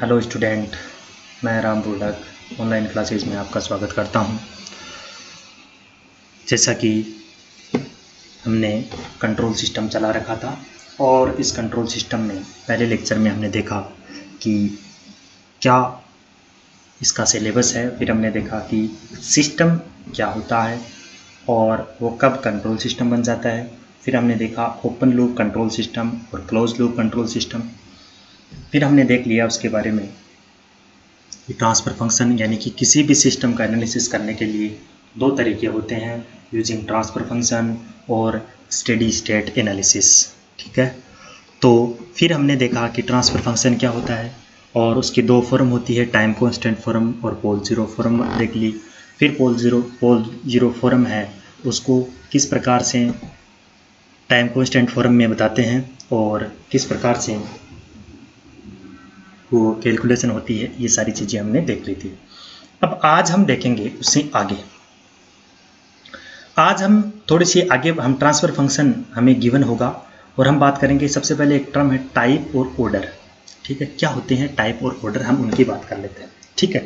Hello student, मैं राम बोलक online classes में आपका स्वागत करता हूं। जैसा कि हमने कंट्रोल सिस्टम चला रखा था और इस कंट्रोल सिस्टम में पहले लेक्चर में हमने देखा कि क्या इसका सिलेबस है, फिर हमने देखा कि सिस्टम क्या होता है और वो कब कंट्रोल सिस्टम बन जाता है। फिर हमने देखा ओपन लूप कंट्रोल सिस्टम और क्लोज लूप कंट्रोल सिस्टम। फिर हमने देख लिया उसके बारे में ट्रांसफ़र फंक्शन, यानी कि किसी भी सिस्टम का एनालिसिस करने के लिए दो तरीके होते हैं, यूजिंग ट्रांसफ़र फंक्शन और स्टेडी स्टेट एनालिसिस। ठीक है, तो फिर हमने देखा कि ट्रांसफ़र फंक्शन क्या होता है और उसकी दो फॉर्म होती है, टाइम कांस्टेंट फॉर्म और पोल जीरो फॉर्म देख ली। फिर पोल जीरो फॉर्म है उसको किस प्रकार से टाइम कांस्टेंट फॉर्म में बताते हैं और किस प्रकार से वो कैलकुलेशन होती है, ये सारी चीज़ें हमने देख ली थी। अब आज हम देखेंगे उससे आगे। आज हम थोड़ी सी आगे हम ट्रांसफ़र फंक्शन हमें गिवन होगा और हम बात करेंगे। सबसे पहले एक टर्म है टाइप और ऑर्डर। ठीक है, क्या होते हैं टाइप और ऑर्डर, हम उनकी बात कर लेते हैं। ठीक है,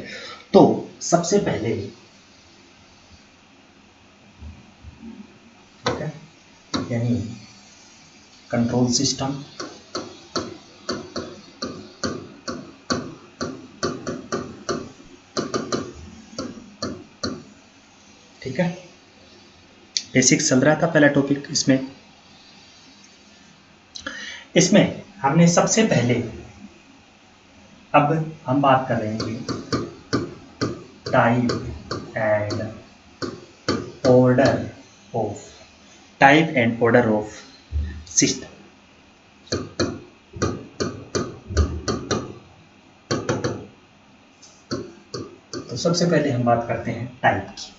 तो सबसे पहले ठीक है, यानी कंट्रोल सिस्टम, ठीक है, बेसिक चल रहा था पहला टॉपिक। इसमें हमने सबसे पहले, अब हम बात कर रहे हैं type and order of system. तो सबसे पहले हम बात करते हैं टाइप की।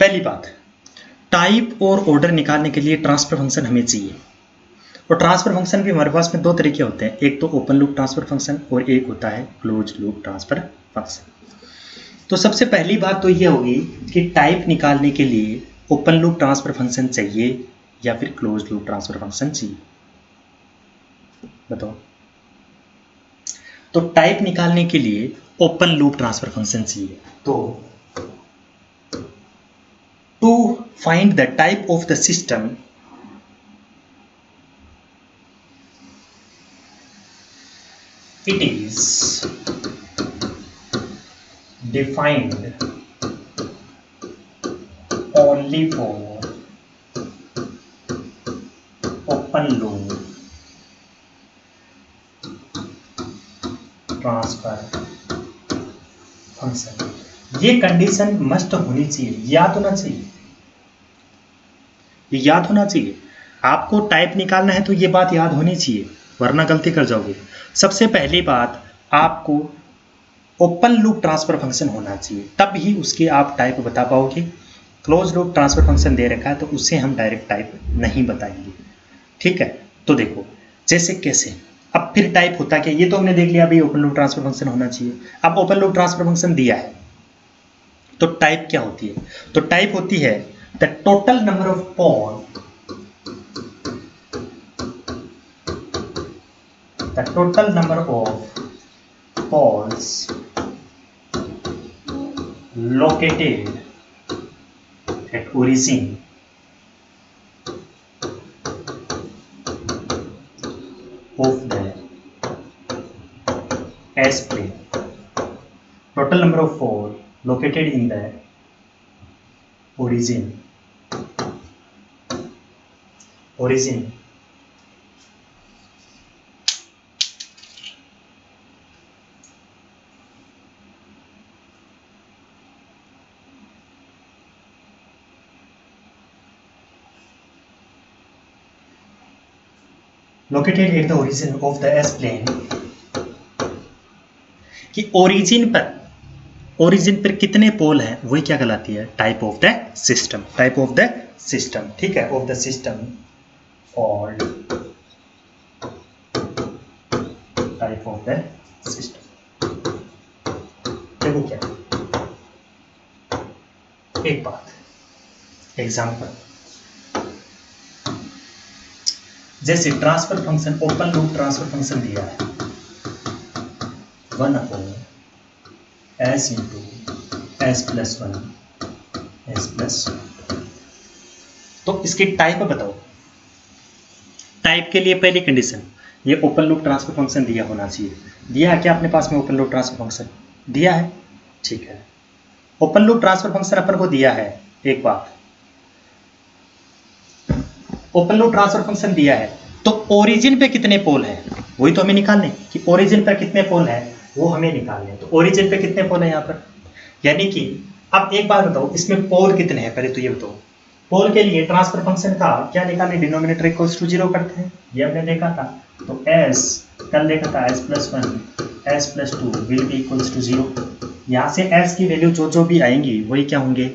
पहली बात, टाइप और ऑर्डर निकालने के लिए ट्रांसफर फंक्शन हमें चाहिए। और ट्रांसफर फंक्शन भी हमारे पास में दो तरीके होते हैं, एक तो ओपन लूप ट्रांसफर फंक्शन और एक होता है क्लोज लूप ट्रांसफर फंक्शन। तो सबसे पहली बात तो यह होगी कि टाइप निकालने के लिए ओपन लूप ट्रांसफर फंक्शन चाहिए या फिर क्लोज लूप ट्रांसफर फंक्शन चाहिए, बताओ। तो टाइप निकालने के लिए ओपन लूप ट्रांसफर फंक्शन चाहिए। तो to find the type of the system, it is defined only for open loop transfer function. ये कंडीशन मस्ट होनी चाहिए, याद होना चाहिए, ये याद होना चाहिए। आपको टाइप निकालना है तो ये बात याद होनी चाहिए, वरना गलती कर जाओगे। सबसे पहली बात, आपको ओपन लूप ट्रांसफर फंक्शन होना चाहिए, तब ही उसके आप टाइप बता पाओगे। क्लोज लूप ट्रांसफर फंक्शन दे रखा है तो उससे हम डायरेक्ट टाइप नहीं बताएंगे। ठीक है, तो देखो जैसे कैसे, अब फिर टाइप होता क्या, ये तो हमने देख लिया भाई, ओपन लूप ट्रांसफर फंक्शन होना चाहिए। अब ओपन लूप ट्रांसफर फंक्शन दिया है तो टाइप क्या होती है, तो टाइप होती है the total number of pole, the total number of poles located at origin of the S-plane, total number of poles located in the origin located at the origin of the S-plane, कि origin पर कितने पोल हैं वही क्या कहलाती है, type of the system, type of the system. ठीक है, of the system called type of the system. देखो क्या, एक बात, एग्जाम्पल, जैसे transfer function, open loop transfer function दिया है 1/s into s plus 1 s plus 1। तो इसकी टाइप बताओ। टाइप के लिए पहली कंडीशन, ये ओपन लूप ट्रांसफर फंक्शन दिया होना चाहिए। दिया है क्या अपने पास में ओपन लूप ट्रांसफर फंक्शन? दिया है, ठीक है। ओपन लूप ट्रांसफर फंक्शन अपन को दिया है। एक बात, ओपन लूप ट्रांसफर फंक्शन दिया है तो ओरिजिन पे कितने पोल है वही तो हमें निकालने, कि ओरिजिन पर कितने पोल है वो हमें निकालने। तो ओरिजिन पे कितने पोल है यहाँ पर, यानी कि अब एक बात बताओ, इसमें पोल कितने हैं पहले तो ये बताओ। पोल के लिए ट्रांसफर फंक्शन का क्या निकालें, डिनोमिनेटर इक्वल्स टू 0 करते हैं, ये हमने देखा था। तो s कल देखा था s plus 1 s plus 2 will be equals to 0। यहाँ से s की वैल्यू जो भी आएंगी वही क्या होंगे,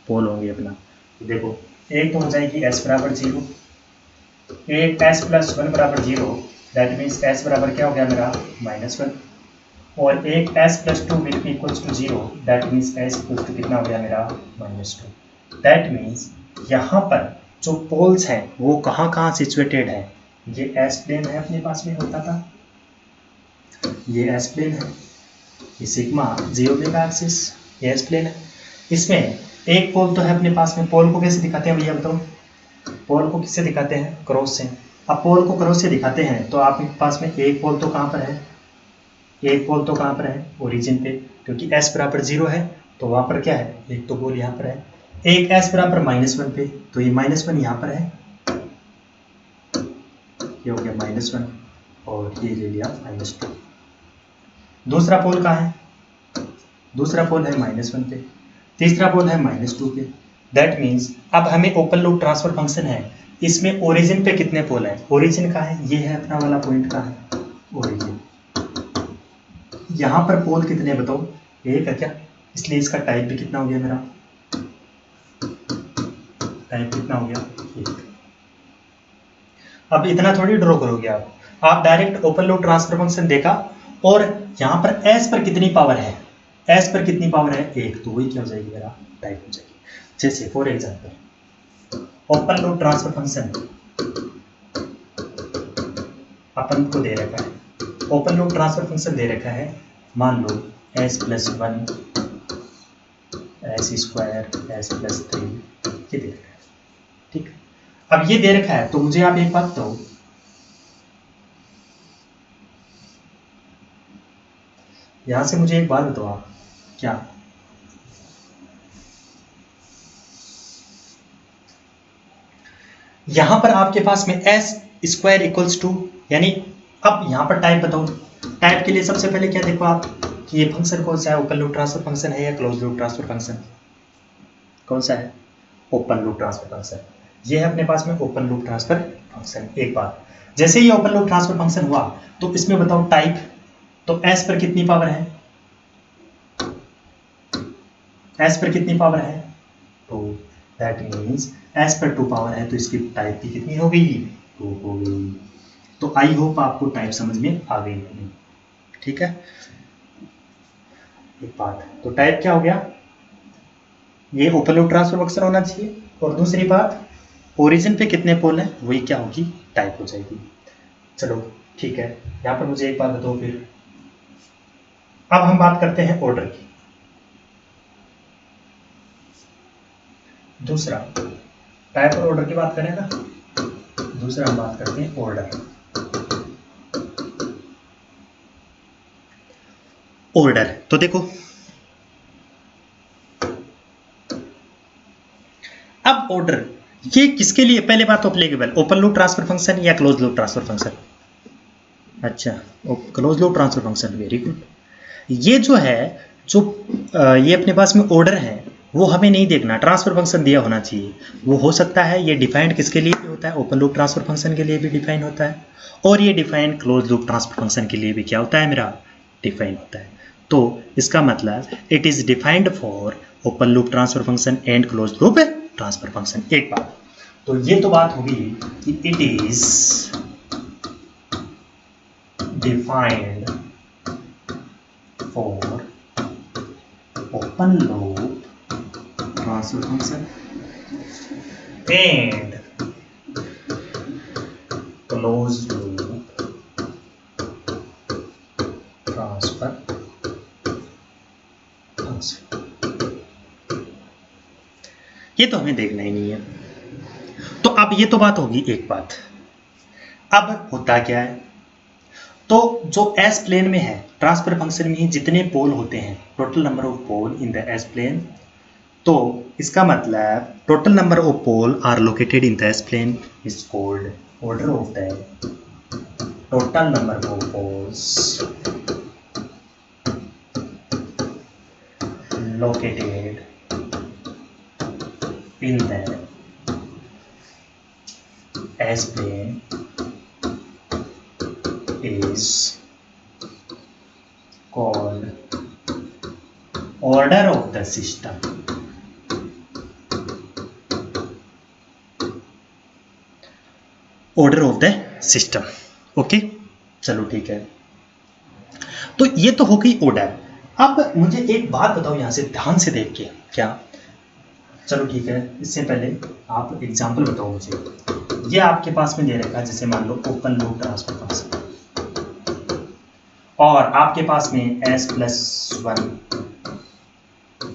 पोल होंगे अपना। देखो एक तो हो जाएगी s बराबर 0, एक s प्लस 1 बराबर 0, दैट मीन्स s बराबर क्या हो गया मेरा -1, और एक s plus 2 will be equals to 0, that means s equals to कितना हो गया मेरा -2। दैट मीन्स यहाँ पर जो पोल्स हैं वो कहाँ कहाँ सिचुएटेड है। ये एस प्लेन है अपने पास में होता था, ये एस प्लेन है, ये सिग्मा जीरो ओमेगा एक्सिस, ये एस प्लेन है। इसमें एक पोल तो है अपने पास में। पोल को कैसे दिखाते हैं भैया बताओ, पोल को किससे दिखाते हैं, क्रॉस से। अब पोल को क्रॉस से दिखाते हैं तो आपके पास में एक पोल तो कहाँ पर है, एक पोल तो कहाँ पर है ओरिजिन पे, क्योंकि s बराबर 0 है तो वहाँ पर क्या है, एक तो पोल यहाँ पर है। एक s बराबर -1 पे तो ये -1 यहाँ पर है, ये हो गया -1 और ये ले लिया -2। दूसरा पोल कहाँ है, दूसरा पोल है -1 पे, तीसरा पोल है -2 पे। दैट मीन्स अब हमें ओपन लूप ट्रांसफर फंक्शन है, इसमें ओरिजिन पे कितने पोल है, ओरिजिन का है, ये है अपना वाला पॉइंट का है ओरिजिन। यहाँ पर पोल कितने बताओ, एक है क्या, इसलिए इसका टाइप भी कितना हो गया मेरा, टाइप कितना हो गया, एक। अब इतना थोड़ी ड्रॉ करोगे आप direct open loop transfer function देखा और यहाँ पर s पर कितनी पावर है, s पर कितनी पावर है, एक, तो वही क्या हो जाएगी मेरा टाइप हो जाएगी। जैसे for example open loop transfer function अपन को दे रखा है, ओपन लूप ट्रांसफर फंक्शन दे रखा है, मान लो s plus 1 s square s plus 3 ये दे रखा है, ठीक। अब ये दे रखा है तो मुझे आप एक बात बताओ, यहां से मुझे एक बात बताओ आप, क्या यहां पर आपके पास में s स्क्वायर इक्वल्स टू, यानी अब यहां पर टाइप बताओ। टाइप के लिए सबसे पहले क्या देखो आप कि ये फंक्शन कौन सा है, ओपन लूप ट्रांसफर फंक्शन है या क्लोज लूप ट्रांसफर फंक्शन, कौन सा है, ओपन लूप ट्रांसफर फंक्शन। ये है अपने पास में ओपन लूप ट्रांसफर फंक्शन। एक बात, जैसे ही ओपन लूप ट्रांसफर फंक्शन हुआ तो इसमें बताओ टाइप, तो s पर कितनी पावर है, s पर कितनी पावर है, तो दैट मीन्स s पर 2 पावर है तो इसकी टाइप भी कितनी हो गई, 2 हो गई। तो आई होप आपको टाइप समझ में आ गई होगी, ठीक है। एक बात, तो टाइप क्या हो गया, ये ओपन लूप ट्रांसफर फंक्शन होना चाहिए, और दूसरी बात ओरिजिन पे कितने पोल हैं वही क्या होगी, टाइप हो जाएगी। चलो ठीक है, यहाँ पर मुझे एक बात बताओ फिर, अब हम बात करते हैं ऑर्डर की। दूसरा टाइप और ऑर्डर की बात करें ना, दूसरा हम बात करते हैं ऑर्डर। ऑर्डर तो देखो, अब ऑर्डर ये किसके लिए, पहले बात तो applicable open loop transfer function या क्लोज लूप ट्रांसफर फंक्शन, अच्छा close loop transfer function, very good. ये जो है जो ये अपने पास में ऑर्डर है वो हमें नहीं देखना, ट्रांसफर फंक्शन दिया होना चाहिए। वो हो सकता है ये डिफाइंड किसके लिए भी होता है, ओपन लूप ट्रांसफर फंक्शन के लिए भी डिफाइन होता है, और ये defined close loop transfer function के लिए भी क्या होता है मेरा, डिफाइन होता है। तो इसका मतलब it is defined for open loop transfer function and close loop transfer function. एक बात, तो ये तो बात होगी कि it is defined for open loop transfer function and close loop transfer function. ये तो हमें देखना ही नहीं है। तो अब ये तो बात होगी एक बात। अब होता क्या है, तो जो एस प्लेन में है ट्रांसफर फंक्शन में ही जितने पोल होते हैं, total number of pole in the S plane, तो इसका मतलब total number of pole are located in the S plane is called order of the total number of poles located in the S plane is called order of the system. Order of the system. Okay, चलो ठीक है। तो ये तो हो गई order. अब मुझे एक बात बताओ यहां से ध्यान से देख के, क्या, चलो ठीक है, इससे पहले आप एग्जाम्पल बताओ मुझे। ये आपके पास में दे रखा है, जैसे मान लो ओपन लूप ट्रांसफर फंक्शन, और आपके पास में s+1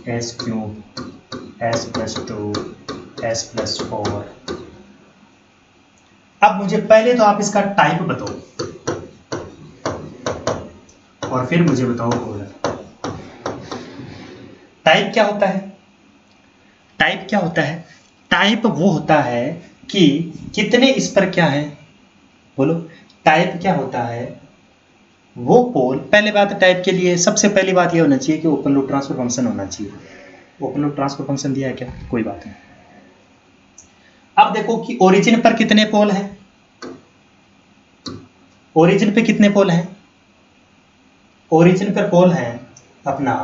s³ s+2 s+4। अब मुझे पहले तो आप इसका टाइप बताओ और फिर मुझे बताओ ऑर्डर। टाइप क्या होता है? टाइप क्या होता है? टाइप वो होता है कि कितने इस पर क्या है, बोलो। टाइप क्या होता है? वो पोल, पहले बात टाइप के लिए सबसे पहली बात ये होना चाहिए कि ओपन लूप ट्रांसफर फंक्शन होना चाहिए। ओपन लूप ट्रांसफर फंक्शन दिया है क्या? कोई बात नहीं। अब देखो कि ओरिजिन पर कितने पोल हैं। ओरिजिन पे कितने पोल हैं? ओरिजिन पर पोल हैं अपना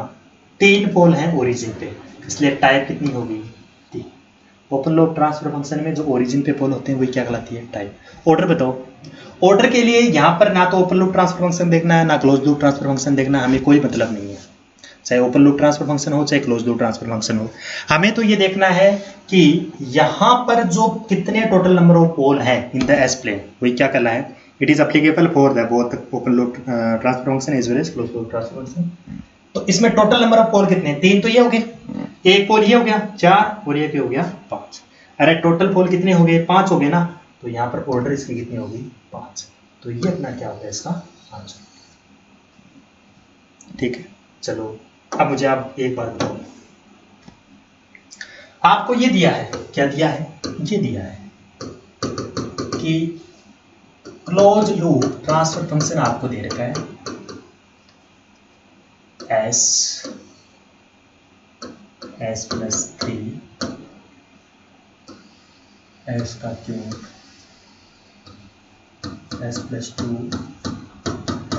3 पोल हैं ओरिजिन पे, इसलिए टाइप कितनी होगी? 3। ओपन लूप ट्रांसफर फंक्शन में जो ओरिजिन पे पोल होते हैं वही क्या कहलाती है? टाइप। ऑर्डर बताओ। ऑर्डर के लिए यहां पर ना तो ओपन लूप ट्रांसफर फंक्शन देखना है ना क्लोज लूप ट्रांसफर फंक्शन देखना है, हमें कोई मतलब नहीं है। चाहे ओपन लूप ट्रांसफर फंक्शन हो चाहे क्लोज लूप ट्रांसफर फंक्शन हो, हमें तो ये देखना है कि यहां पर जो कितने टोटल नंबर ऑफ पोल है इन द एस प्लेन, वही क्या कहला है? It is applicable for the both open loop transfer function as well as close loop transfer function. तो इसमें टोटल नंबर ऑफ पोल कितने? 3 तो ये हो गए, एक पोल ये हो गया 4 और ये हो गया 5। अरे टोटल पोल कितने हो गए? 5 हो गए ना, तो यहाँ पर ऑर्डर इसकी कितनी होगी? 5। तो ये अपना क्या होगा इसका आंसर। ठीक है, चलो अब मुझे आप एक बात बताओ, आपको ये दिया है, क्या दिया है? ये दिया है कि क्लोज लूप ट्रांसफर फंक्शन आपको दे रखा है s+3 s³, s+2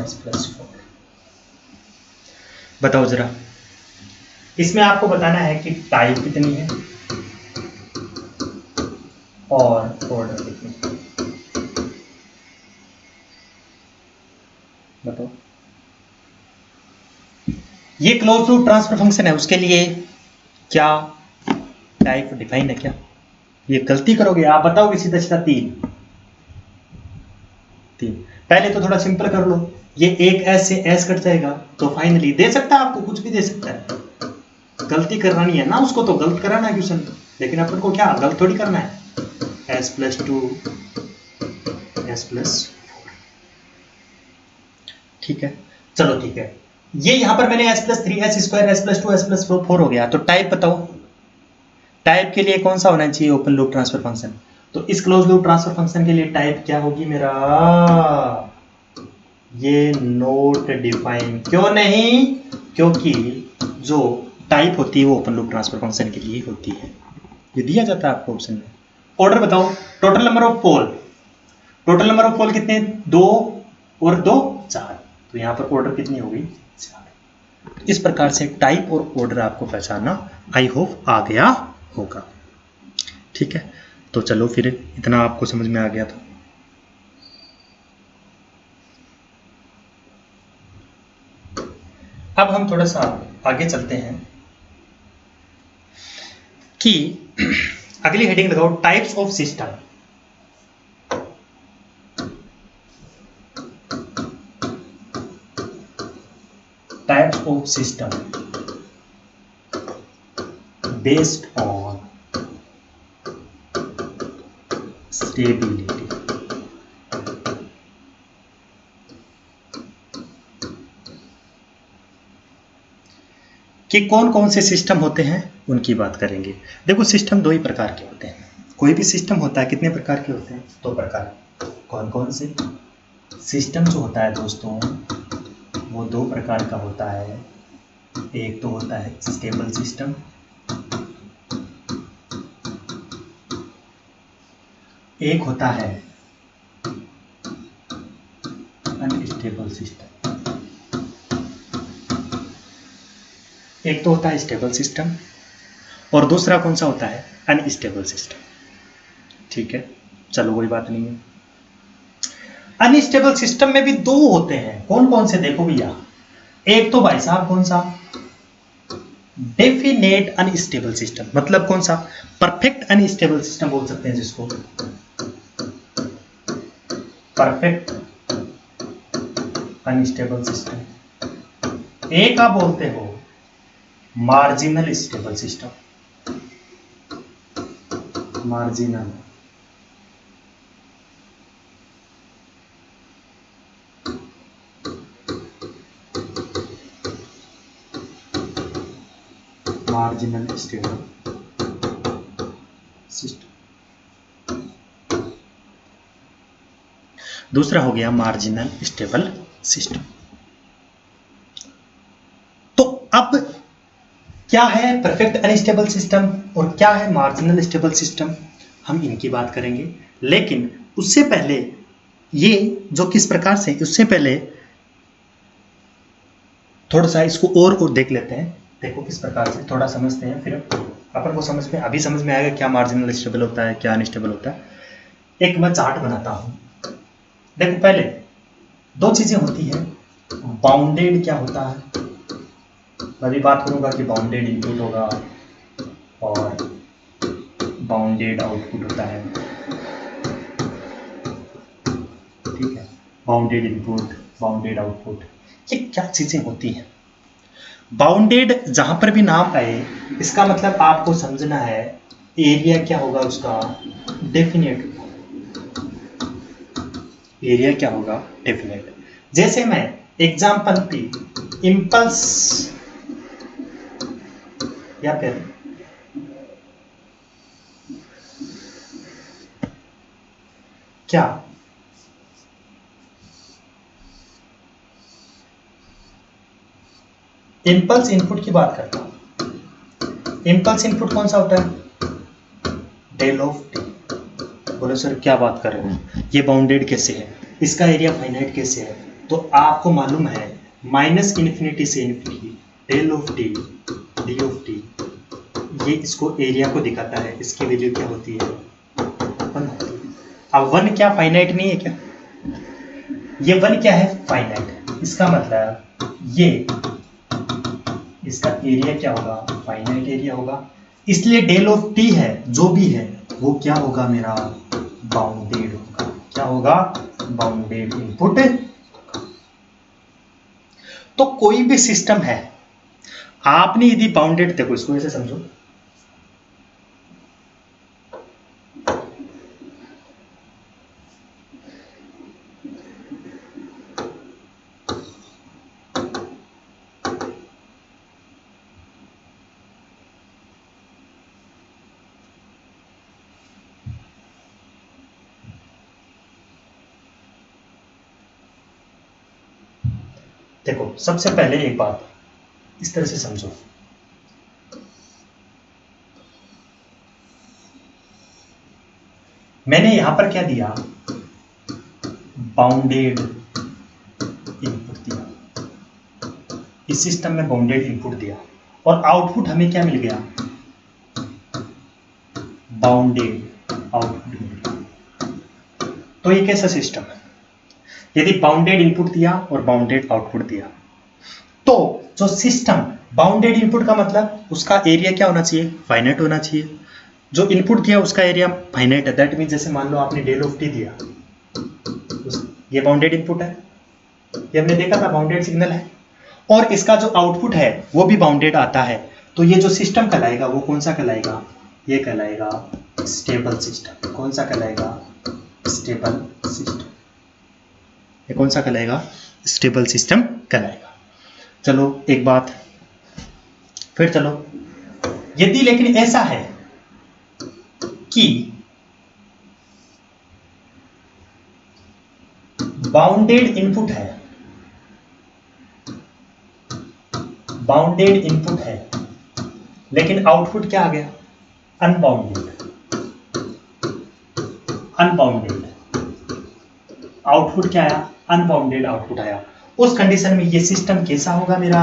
s+4। बताओ जरा, इसमें आपको बताना है कि टाइप कितनी है और ऑर्डर कितनी है। बताओ। ये क्लोज लूप ट्रांसफर फंक्शन है, उसके लिए क्या टाइप डिफाइन है क्या? ये गलती करोगे आप, बताओगे सीधा सीधा 3। पहले तो थोड़ा सिंपल कर लो, ये एक एस से एस कट जाएगा तो फाइनली दे सकता है, आपको कुछ भी दे सकता है। गलती करना नहीं है ना, उसको तो गलत कराना है क्वेश्चन, लेकिन अपन को क्या गलत थोड़ी करना है। s+2 s+4। ठीक है, चलो ठीक है, ये यहां पर मैंने s+3 s² s+2 s+4 हो गया। तो टाइप बताओ, टाइप के लिए कौन सा होना चाहिए? Open loop transfer function. तो इस क्लोज लूप ट्रांसफर फंक्शन के लिए टाइप क्या होगी मेरा? ये नोट डिफाइन। क्यों नहीं? क्योंकि जो टाइप होती है वो ओपन लूप ट्रांसफर फंक्शन के लिए होती है, ये दिया जाता है आपको ऑप्शन में। ऑर्डर बताओ, total number of pole, total number of pole कितने? 2 और 2 4। तो यहां पर ऑर्डर कितनी होगी? 4। इस प्रकार से टाइप और ऑर्डर आपको पहचानना आई होप आ गया होगा। ठीक है, तो चलो फिर इतना आपको समझ में आ गया था। अब हम थोड़ा सा आगे चलते हैं कि अगली हेडिंग लगाओ, types of system. Types of system based on stability. कि कौन कौन से सिस्टम होते हैं उनकी बात करेंगे। देखो सिस्टम दो ही प्रकार के होते हैं। कोई भी सिस्टम होता है कितने प्रकार के होते हैं? दो प्रकार। कौन कौन से? सिस्टम जो होता है दोस्तों वो दो प्रकार का होता है। एक तो होता है स्टेबल सिस्टम, एक होता है अनस्टेबल सिस्टम। एक तो होता है स्टेबल सिस्टम और दूसरा कौन सा होता है? Unstable system. ठीक है, चलो कोई बात नहीं है। अनस्टेबल सिस्टम में भी दो होते हैं। कौन कौन से? देखो भैया, एक तो भाई साहब कौन सा? Definite unstable system. मतलब कौन सा? परफेक्ट अनस्टेबल सिस्टम बोल सकते हैं जिसको, परफेक्ट अनस्टेबल सिस्टम। एक आप बोलते हो marginal stable system, marginal marginal stable system. दूसरा हो गया मार्जिनल स्टेबल सिस्टम। तो अब क्या है परफेक्ट अनस्टेबल सिस्टम और क्या है मार्जिनल स्टेबल सिस्टम, हम इनकी बात करेंगे। लेकिन उससे पहले ये जो किस प्रकार से, उससे पहले थोड़ा सा इसको और देख लेते हैं। देखो किस प्रकार से थोड़ा समझते हैं, फिर अपन को समझ में अभी समझ में आएगा क्या मार्जिनल स्टेबल होता है, क्या अनस्टेबल होता है। एक मैं चार्ट बनाता हूं। देखो पहले दो चीजें होती है। बाउंडेड क्या होता है? मैं भी बात करूंगा कि बाउंडेड इनपुट होगा और बाउंडेड आउटपुट होता है। ठीक है, बाउंडेड इनपुट, बाउंडेड आउटपुट, ये क्या चीजें होती हैं? बाउंडेड जहां पर भी नाम आए इसका मतलब आपको समझना है एरिया क्या होगा उसका? डेफिनेट। एरिया क्या होगा? डेफिनेट। जैसे मैं एग्जांपल पे इंपल्स या फिर क्या इंपल्स इनपुट की बात करता हूं। इंपल्स इनपुट कौन सा होता है? Del of T. बोले सर क्या बात कर रहे हो, ये बाउंडेड कैसे है, इसका एरिया फाइनाइट कैसे है? तो आपको मालूम है माइनस इन्फिनिटी से infinity del of T D of T, ये इसको एरिया को दिखाता है। इसकी वैल्यू क्या होती है? 1 होती है। अब 1 क्या फाइनाइट नहीं है क्या? ये 1 क्या है? फाइनाइट। इसका मतलब ये इसका एरिया क्या होगा? फाइनाइट एरिया होगा। इसलिए डेल ऑफ टी है जो भी है वो क्या होगा मेरा? बाउंडेड होगा। क्या होगा? Bounded input. तो कोई भी सिस्टम है, आपने यदि बाउंडेड, देखो इसको ऐसे समझो, देखो सबसे पहले एक बात इस तरह से समझो। मैंने यहां पर क्या दिया? बाउंडेड इनपुट दिया। इस सिस्टम में बाउंडेड इनपुट दिया और आउटपुट हमें क्या मिल गया? बाउंडेड आउटपुट मिल गया। तो ये कैसा सिस्टम है? यदि बाउंडेड इनपुट दिया और बाउंडेड आउटपुट दिया तो जो सिस्टम, बाउंडेड इनपुट का मतलब उसका एरिया क्या होना चाहिए? फाइनाइट होना चाहिए। जो इनपुट दिया उसका एरिया फाइनाइट है। दैट मीन जैसे मान लो आपने डेल ऑफ टी दिया, ये बाउंडेड इनपुट है, ये हमने देखा था बाउंडेड सिग्नल है। और इसका जो आउटपुट है वो भी बाउंडेड आता है, तो ये जो सिस्टम कहलाएगा वो कौन सा कहलाएगा? ये कहलाएगा स्टेबल सिस्टम। कौन सा कहलाएगा? Stable system. ये कौन सा कहलाएगा? स्टेबल सिस्टम कहलाएगा। चलो एक बात फिर, चलो यदि लेकिन ऐसा है कि बाउंडेड इनपुट है, बाउंडेड इनपुट है लेकिन आउटपुट क्या आ गया? अनबाउंडेड। अनबाउंडेड आउटपुट क्या आया? अनबाउंडेड आउटपुट आया। उस कंडीशन में ये सिस्टम कैसा होगा मेरा?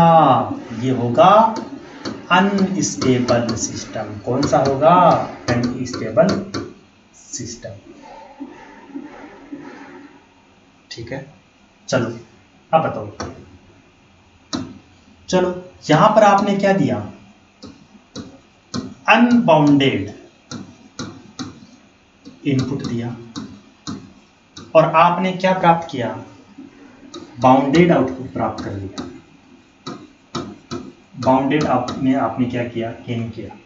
ये होगा अनस्टेबल सिस्टम। कौन सा होगा? Unstable system. ठीक है, चलो अब बताओ। चलो यहां पर आपने क्या दिया? अनबाउंडेड इनपुट दिया और आपने क्या प्राप्त किया? बाउंडेड आउटपुट प्राप्त कर लिया। बाउंडेड आपने क्या किया? गेन किया।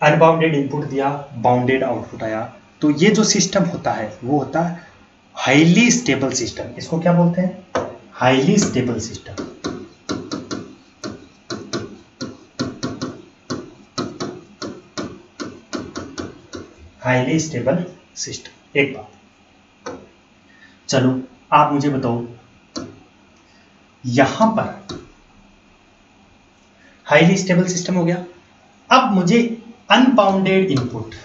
अनबाउंडेड इनपुट दिया, बाउंडेड आउटपुट आया। तो ये जो सिस्टम होता है वो होता है हाईली स्टेबल सिस्टम। इसको क्या बोलते हैं? Highly stable system. Highly stable system. एक बात, चलो आप मुझे बताओ, यहां पर हाईली स्टेबल सिस्टम हो गया। अब मुझे अनबाउंडेड इनपुट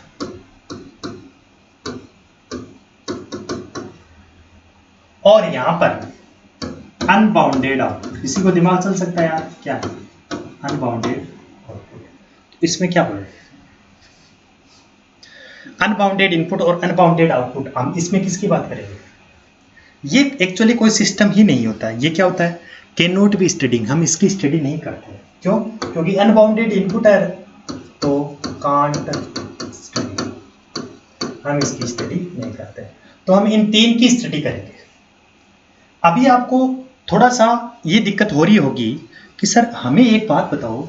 और यहां पर अनबाउंडेड आउटपुट, किसी को दिमाग चल सकता है यार क्या? अनबाउंडेड आउटपुट, इसमें क्या बोले? अनबाउंडेड इनपुट और अनबाउंडेड आउटपुट, हम इसमें किसकी बात करेंगे? ये एक्चुअली कोई सिस्टम ही नहीं होता है। ये क्या होता है? Can not be studying. हम इसकी स्टडी नहीं करते। क्यों? क्योंकि अनबाउंडेड इनपुट है तो कांट स्टडी, हम इसकी स्टडी नहीं करते। तो हम इन तीन की स्टडी करेंगे। अभी आपको थोड़ा सा ये दिक्कत हो रही होगी कि सर हमें एक बात बताओ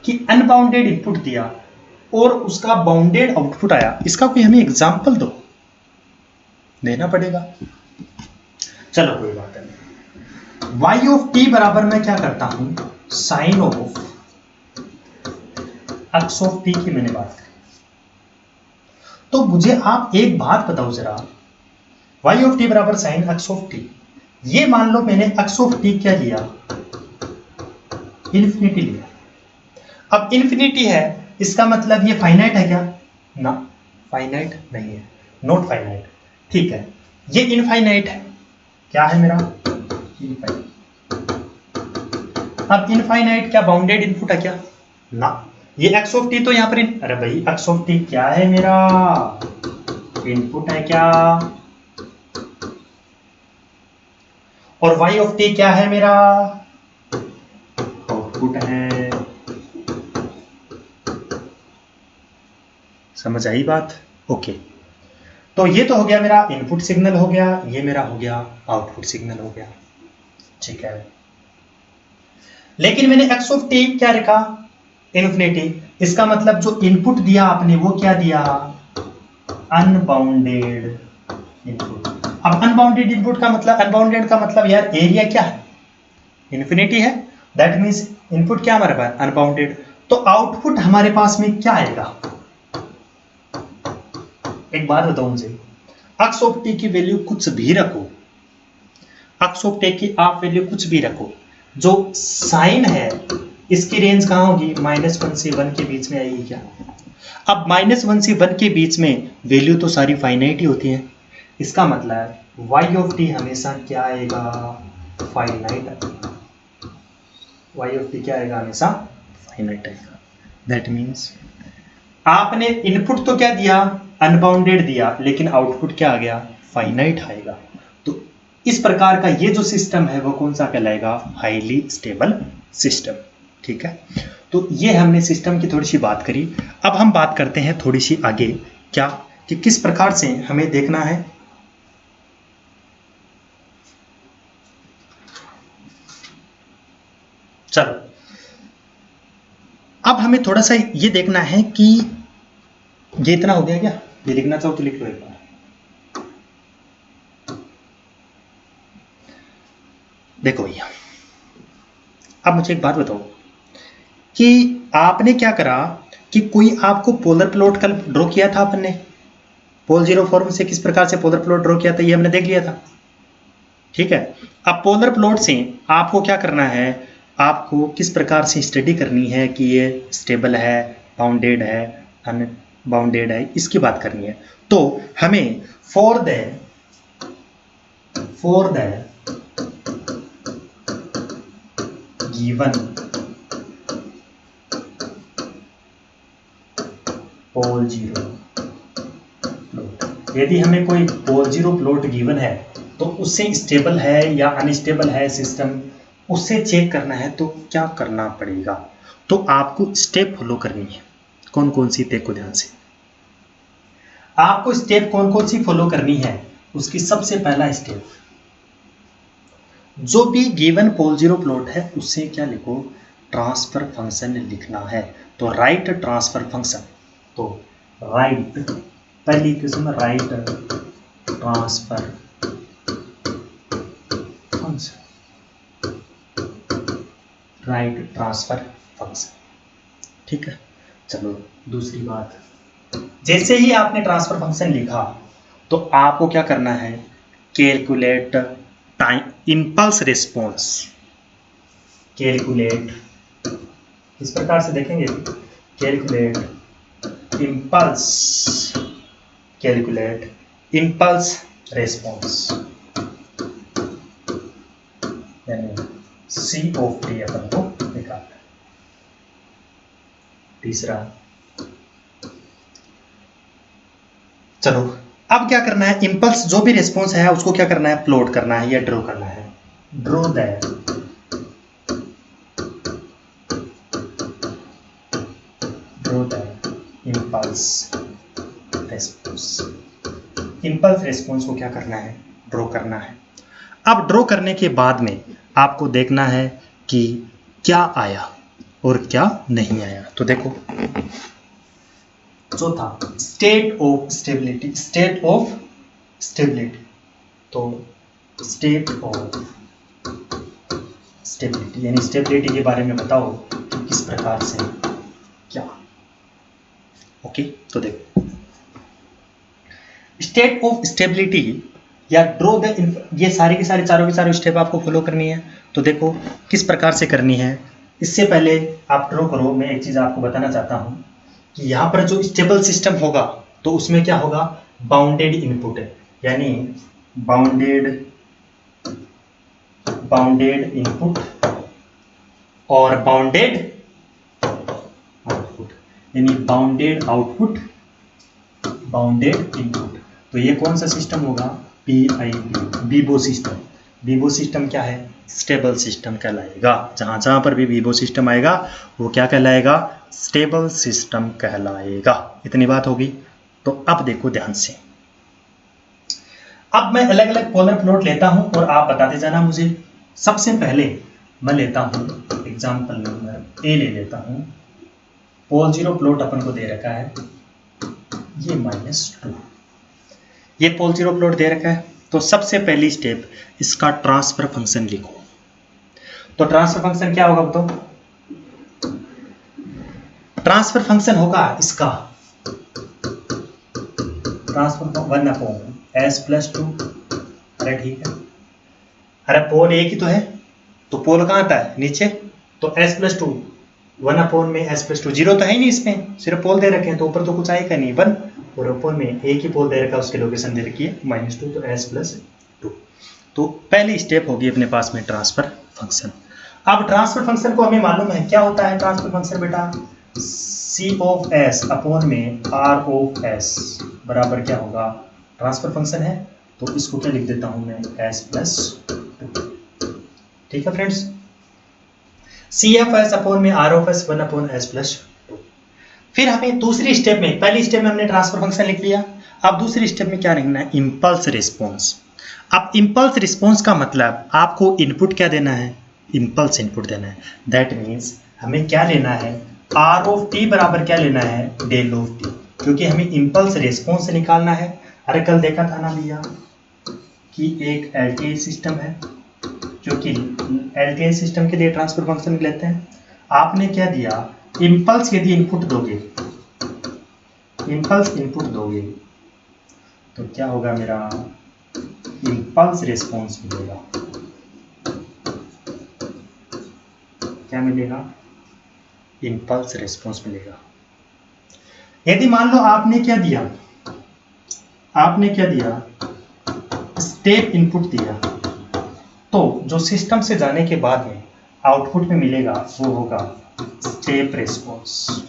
कि अनबाउंडेड इनपुट दिया और उसका बाउंडेड आउटपुट आया, इसका कोई हमें एग्जाम्पल दो। देना पड़ेगा। चलो कोई बात नहीं। y ऑफ t बराबर मैं क्या करता हूं? Sine of x of t की मैंने बात करी। तो मुझे आप एक बात बताओ जरा, y ऑफ t बराबर साइन x ऑफ t, ये मान लो मैंने x ऑफ t क्या लिया? इन्फिनिटी लिया। अब इन्फिनिटी है, इसका मतलब ये फाइनाइट है क्या? ना, फाइनाइट नहीं है, नॉट फाइनाइट। ठीक है, ये इनफाइनाइट है। क्या है मेरा? इनफाइनाइट। अब इनफाइनाइट क्या बाउंडेड इनपुट है क्या? ना। ये x ऑफ t तो यहां पर अरे भाई x ऑफ t क्या है मेरा? इनपुट है क्या? और y ऑफ t क्या है मेरा? आउटपुट है। समझ आई बात? ओके, तो ये तो हो गया मेरा इनपुट सिग्नल हो गया, ये मेरा हो गया आउटपुट सिग्नल हो गया। ठीक है, लेकिन मैंने x ऑफ t क्या रखा? इन्फिनिटी। इसका मतलब जो इनपुट दिया आपने वो क्या दिया? Unbounded input. अब अनबाउंडेड इनपुट का मतलब, अनबाउंडेड का मतलब यार एरिया क्या है? इन्फिनिटी है। दैट मीन्स इनपुट क्या हमारे पास? अनबाउंडेड। तो आउटपुट हमारे पास में क्या आएगा? एक बात बताओ मुझे, x ऑफ t की वैल्यू कुछ भी रखो, x ऑफ t की आप वैल्यू कुछ भी रखो, जो साइन है इसकी रेंज कहां होगी? -1 से 1 के बीच में आएगी क्या? अब -1 से 1 के बीच में वैल्यू तो सारी फाइनाइट ही होती है। इसका मतलब y ऑफ t हमेशा क्या आएगा? फाइनाइट आएगा। y ऑफ t क्या आएगा? हमेशा फाइनाइट आएगा। दैट मीन्स आपने इनपुट तो क्या दिया? अनबाउंडेड दिया, लेकिन आउटपुट क्या आ गया? फाइनाइट आएगा। तो इस प्रकार का ये जो सिस्टम है वो कौन सा कहलाएगा? Highly stable system. ठीक है, तो ये हमने सिस्टम की थोड़ी सी बात करी। अब हम बात करते हैं थोड़ी सी आगे, क्या कि किस प्रकार से हमें देखना है चलो, अब हमें थोड़ा सा ये देखना है कि ये इतना हो गया क्या, ये लिखना चाहो तो लिख लो एक बार। देखो भैया, अब मुझे एक बात बताओ कि आपने क्या करा कि कोई आपको पोलर प्लॉट कल ड्रॉ किया था, आपने पोल जीरो फॉर्म से किस प्रकार से पोलर प्लॉट ड्रॉ किया था ये हमने देख लिया था, ठीक है। अब पोलर प्लॉट से आपको क्या करना है, आपको किस प्रकार से स्टडी करनी है कि ये स्टेबल है, बाउंडेड है, अनबाउंडेड है, इसकी बात करनी है। तो हमें for the given pole zero plot, यदि हमें कोई पोल जीरो प्लॉट गिवन है तो उससे स्टेबल है या अनस्टेबल है सिस्टम, उससे चेक करना है तो क्या करना पड़ेगा। तो आपको स्टेप फॉलो करनी है। कौन कौन सी, देखो ध्यान से, आपको स्टेप कौन कौन सी फॉलो करनी है। उसकी सबसे पहला स्टेप, जो भी गिवन पोल जीरो प्लॉट है उससे क्या लिखो, ट्रांसफर फंक्शन लिखना है। तो राइट ट्रांसफर फंक्शन, तो राइट, पहली इक्वेशन में right transfer function, right transfer function, ठीक है। चलो दूसरी बात, जैसे ही आपने ट्रांसफर फंक्शन लिखा तो आपको क्या करना है, calculate time impulse response. Calculate इस प्रकार से देखेंगे, कैलकुलेट इंपल्स रिस्पॉन्स, यानी सी ऑफ टी अपन को निकालना है। तीसरा, चलो अब क्या करना है, इंपल्स जो भी रिस्पॉन्स है उसको क्या करना है, प्लॉट करना है या ड्रॉ करना है। Draw the impulse response. Impulse response को क्या करना है, ड्रॉ करना है। अब ड्रॉ करने के बाद में आपको देखना है कि क्या आया और क्या नहीं आया। तो देखो, जो था स्टेट ऑफ स्टेबिलिटी, तो स्टेट ऑफ स्टेबिलिटी यानी स्टेबिलिटी के बारे में बताओ कि किस प्रकार से क्या। ओके, तो देखो स्टेट ऑफ स्टेबिलिटी या ड्रॉ द, ये सारी की सारी चारों की चारों स्टेप आपको फॉलो करनी है। तो देखो किस प्रकार से करनी है। इससे पहले आप ड्रॉ करो, मैं एक चीज आपको बताना चाहता हूं कि यहाँ पर जो स्टेबल सिस्टम होगा तो उसमें क्या होगा, बाउंडेड इनपुट है, यानी बाउंडेड इनपुट और बाउंडेड आउटपुट, यानी बाउंडेड आउटपुट, बाउंडेड इनपुट। तो ये कौन सा सिस्टम होगा, PIB, Vivo system. Vivo system क्या है, स्टेबल सिस्टम कहलाएगा। जहां जहां पर भी बीबो सिस्टम आएगा वो क्या कहलाएगा, स्टेबल सिस्टम कहलाएगा। इतनी बात होगी। तो अब देखो ध्यान से, अब मैं अलग अलग पोलर प्लॉट लेता हूं और आप बताते जाना मुझे। सबसे पहले मैं लेता हूं एग्जांपल नंबर ए ले लेता हूं। पोल जीरो प्लॉट अपन को दे रखा है ये -2, ये पोल जीरो प्लॉट दे रखा है। तो सबसे पहली स्टेप, इसका ट्रांसफर फंक्शन लिखो। तो ट्रांसफर फंक्शन क्या होगा बताओ, ट्रांसफर फंक्शन होगा इसका ट्रांसफर 1/s+2। अरे ठीक है, अरे पोल एक ही तो है, तो पोल कहाँ आता है, नीचे। तो s+2 1 में s+2, जीरो तो है ही नहीं इसमें, सिर्फ पोल दे रखे हैं तो ऊपर तो कुछ आएगा नहीं, 1 और ऊपर में एक ही पोल दे रखा है, उसकी लोकेशन दे रखी है -2, तो s+2। तो पहली स्टेप होगी अपने पास में ट्रांसफर फंक्शन। अब ट्रांसफर फंक्शन को हमें मालूम है क्या होता है ट्रांसफर फंक्शन बेटा, C/s बराबर क्या होगा, ट्रांसफर फंक्शन है तो इसको क्या लिख देता हूं मैं, s+2। ठीक है फ्रेंड्स, CF/s 1/s+2। फिर हमें दूसरी स्टेप में, पहली स्टेप में हमने ट्रांसफर फंक्शन लिख लिया, अब दूसरी स्टेप में क्या लिखना है, इंपल्स रिस्पॉन्स। अब इंपल्स रिस्पॉन्स का मतलब आपको इनपुट क्या देना है, इम्पल्स इनपुट देना है। दैट मीन्स हमें क्या लेना है, आर ऑफ टी बराबर क्या लेना है, डेल ऑफ टी, क्योंकि हमें इम्पल्स रिस्पॉन्स निकालना है। अरे कल देखा था ना भैया कि एक एलटीआई सिस्टम है, जो कि एलटीआई सिस्टम के लिए ट्रांसफर फंक्शन लेते हैं। आपने क्या दिया, इम्पल्स यदि इनपुट दोगे, इम्पल्स इनपुट दोगे तो क्या होगा, मेरा इम्पल्स रिस्पॉन्स मिलेगा। क्या मिलेगा, इम्पल्स रिस्पॉन्स मिलेगा। यदि मान लो आपने क्या दिया, आपने क्या दिया, स्टेप इनपुट दिया, तो जो सिस्टम से जाने के बाद में आउटपुट में मिलेगा वो होगा स्टेप रिस्पॉन्स।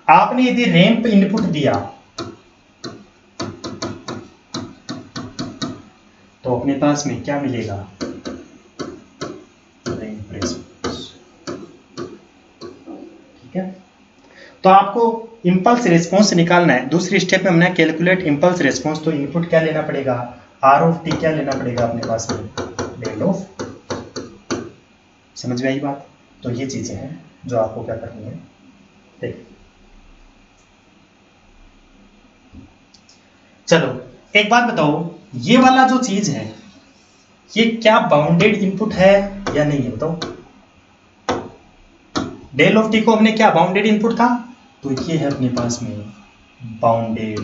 आपने यदि रैंप इनपुट दिया तो अपने पास में क्या मिलेगा, रैंप रिस्पॉन्स। ठीक है, तो आपको इंपल्स रिस्पॉन्स निकालना है। दूसरी स्टेप में हमने कैलकुलेट इंपल्स रिस्पॉन्स, तो इनपुट क्या लेना पड़ेगा, आर ऑफ टी क्या लेना पड़ेगा अपने पास में, डेल ऑफ। समझ में आई बात। तो ये चीजें हैं जो आपको क्या करनी है, देखिए। चलो एक बात बताओ, ये वाला जो चीज है ये क्या बाउंडेड इनपुट है या नहीं है, बताओ। डेल ऑफ टी को हमने क्या बाउंडेड इनपुट था, तो ये है अपने पास में बाउंडेड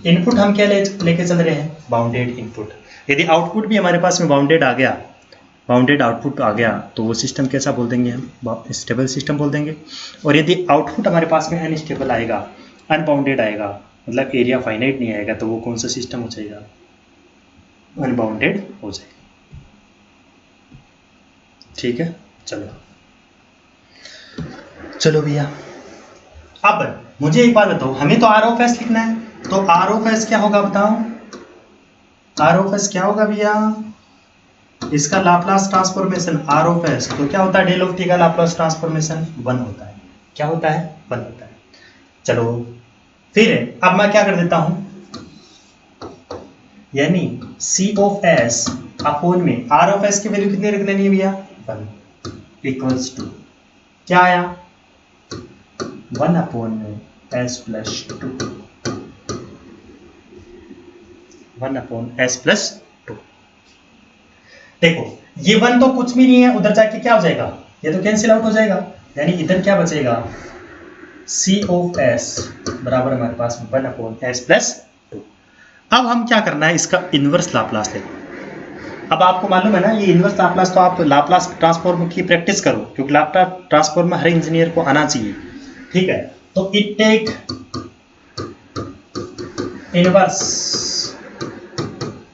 इनपुट। हम क्या लेके चल रहे हैं, बाउंडेड इनपुट। यदि आउटपुट भी हमारे पास में बाउंडेड आ गया, बाउंडेड आउटपुट आ गया, तो वो सिस्टम कैसा बोल देंगे हम, स्टेबल सिस्टम बोल देंगे। और यदि आउटपुट हमारे पास में अनस्टेबल आएगा, अनबाउंडेड आएगा, मतलब एरिया फाइनाइट नहीं आएगा, तो वो कौन सा सिस्टम हो जाएगा, अनबाउंडेड हो जाएगा। ठीक है, चलो चलो भैया, अब मुझे एक बात बताओ, हमें तो आर ऑफ एस लिखना है, तो आर ऑफ एस क्या होगा बताओ, आर ऑफ एस क्या होगा भैया, इसका Laplace transformation R of S, तो क्या होता है, डेल ऑफ टी का लाप्लास ट्रांसफॉर्मेशन 1 होता है। क्या होता है, 1 होता है। चलो फिर अब मैं क्या कर देता हूं, यानी सी ऑफ एस अपोन में आर ऑफ एस की वैल्यू कितनी रख लेनी है भैया, 1 इक्वल्स टू क्या आया, 1 अपोन में S plus 2, 1 upon S plus 2। देखो ये 1 तो कुछ भी नहीं है, उधर जाके क्या हो जाएगा, ये तो कैंसिल आउट हो जाएगा, यानी इधर क्या बचेगा, सी ऑफ एस बराबर हमारे पास 1 अपोन एस प्लस 2। अब हम क्या करना है, इसका इनवर्स लाप्लास लेना। अब आपको मालूम है ना, ये इनवर्स लाप्लास, तो आप लाप्लास ट्रांसफॉर्म की प्रैक्टिस करो, क्योंकि लाप्लास ट्रांसफॉर्म हर इंजीनियर को आना चाहिए। ठीक है, तो इट टेक इनवर्स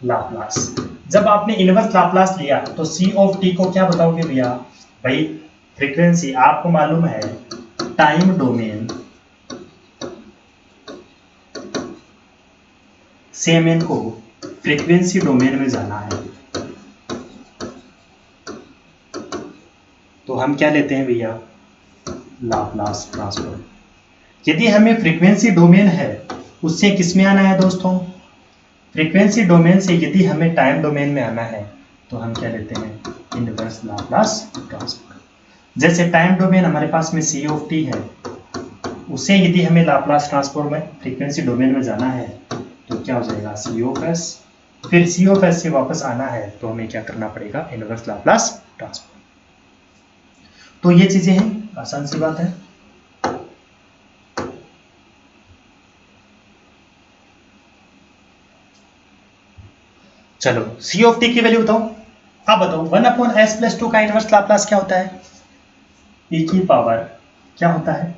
लाप्लास। जब आपने इनवर्स लाप्लास लिया तो सी ऑफ टी को क्या बताओगे भैया, भाई फ्रीक्वेंसी आपको मालूम है, टाइम डोमेन सेमेन को फ्रीक्वेंसी डोमेन में जाना है, तो हम क्या लेते हैं भैया, लाप्लास ट्रांसफॉर्म। यदि हमें फ्रीक्वेंसी डोमेन है उससे किस में आना है दोस्तों, फ्रीक्वेंसी डोमेन से यदि हमें टाइम डोमेन में आना है तो हम क्या लेते हैं, इनवर्स लाप्लास ट्रांसफॉर्म। जैसे टाइम डोमेन हमारे पास में सी ऑफ टी है, उसे यदि हमें लाप्लास ट्रांसफॉर्म में फ्रीक्वेंसी डोमेन में जाना है तो क्या हो जाएगा, सी ऑफ एस। फिर सी ऑफ एस से वापस आना है तो हमें क्या करना पड़ेगा, इनवर्स लाप्लास ट्रांसफॉर्म। तो ये चीजें हैं, आसान सी बात है। चलो सी ऑफ टी की वैल्यू बताओ। अब बताओ 1 अपॉन एस प्लस 2 का इनवर्स लाप्लास क्या होता है, e की पावर क्या होता है,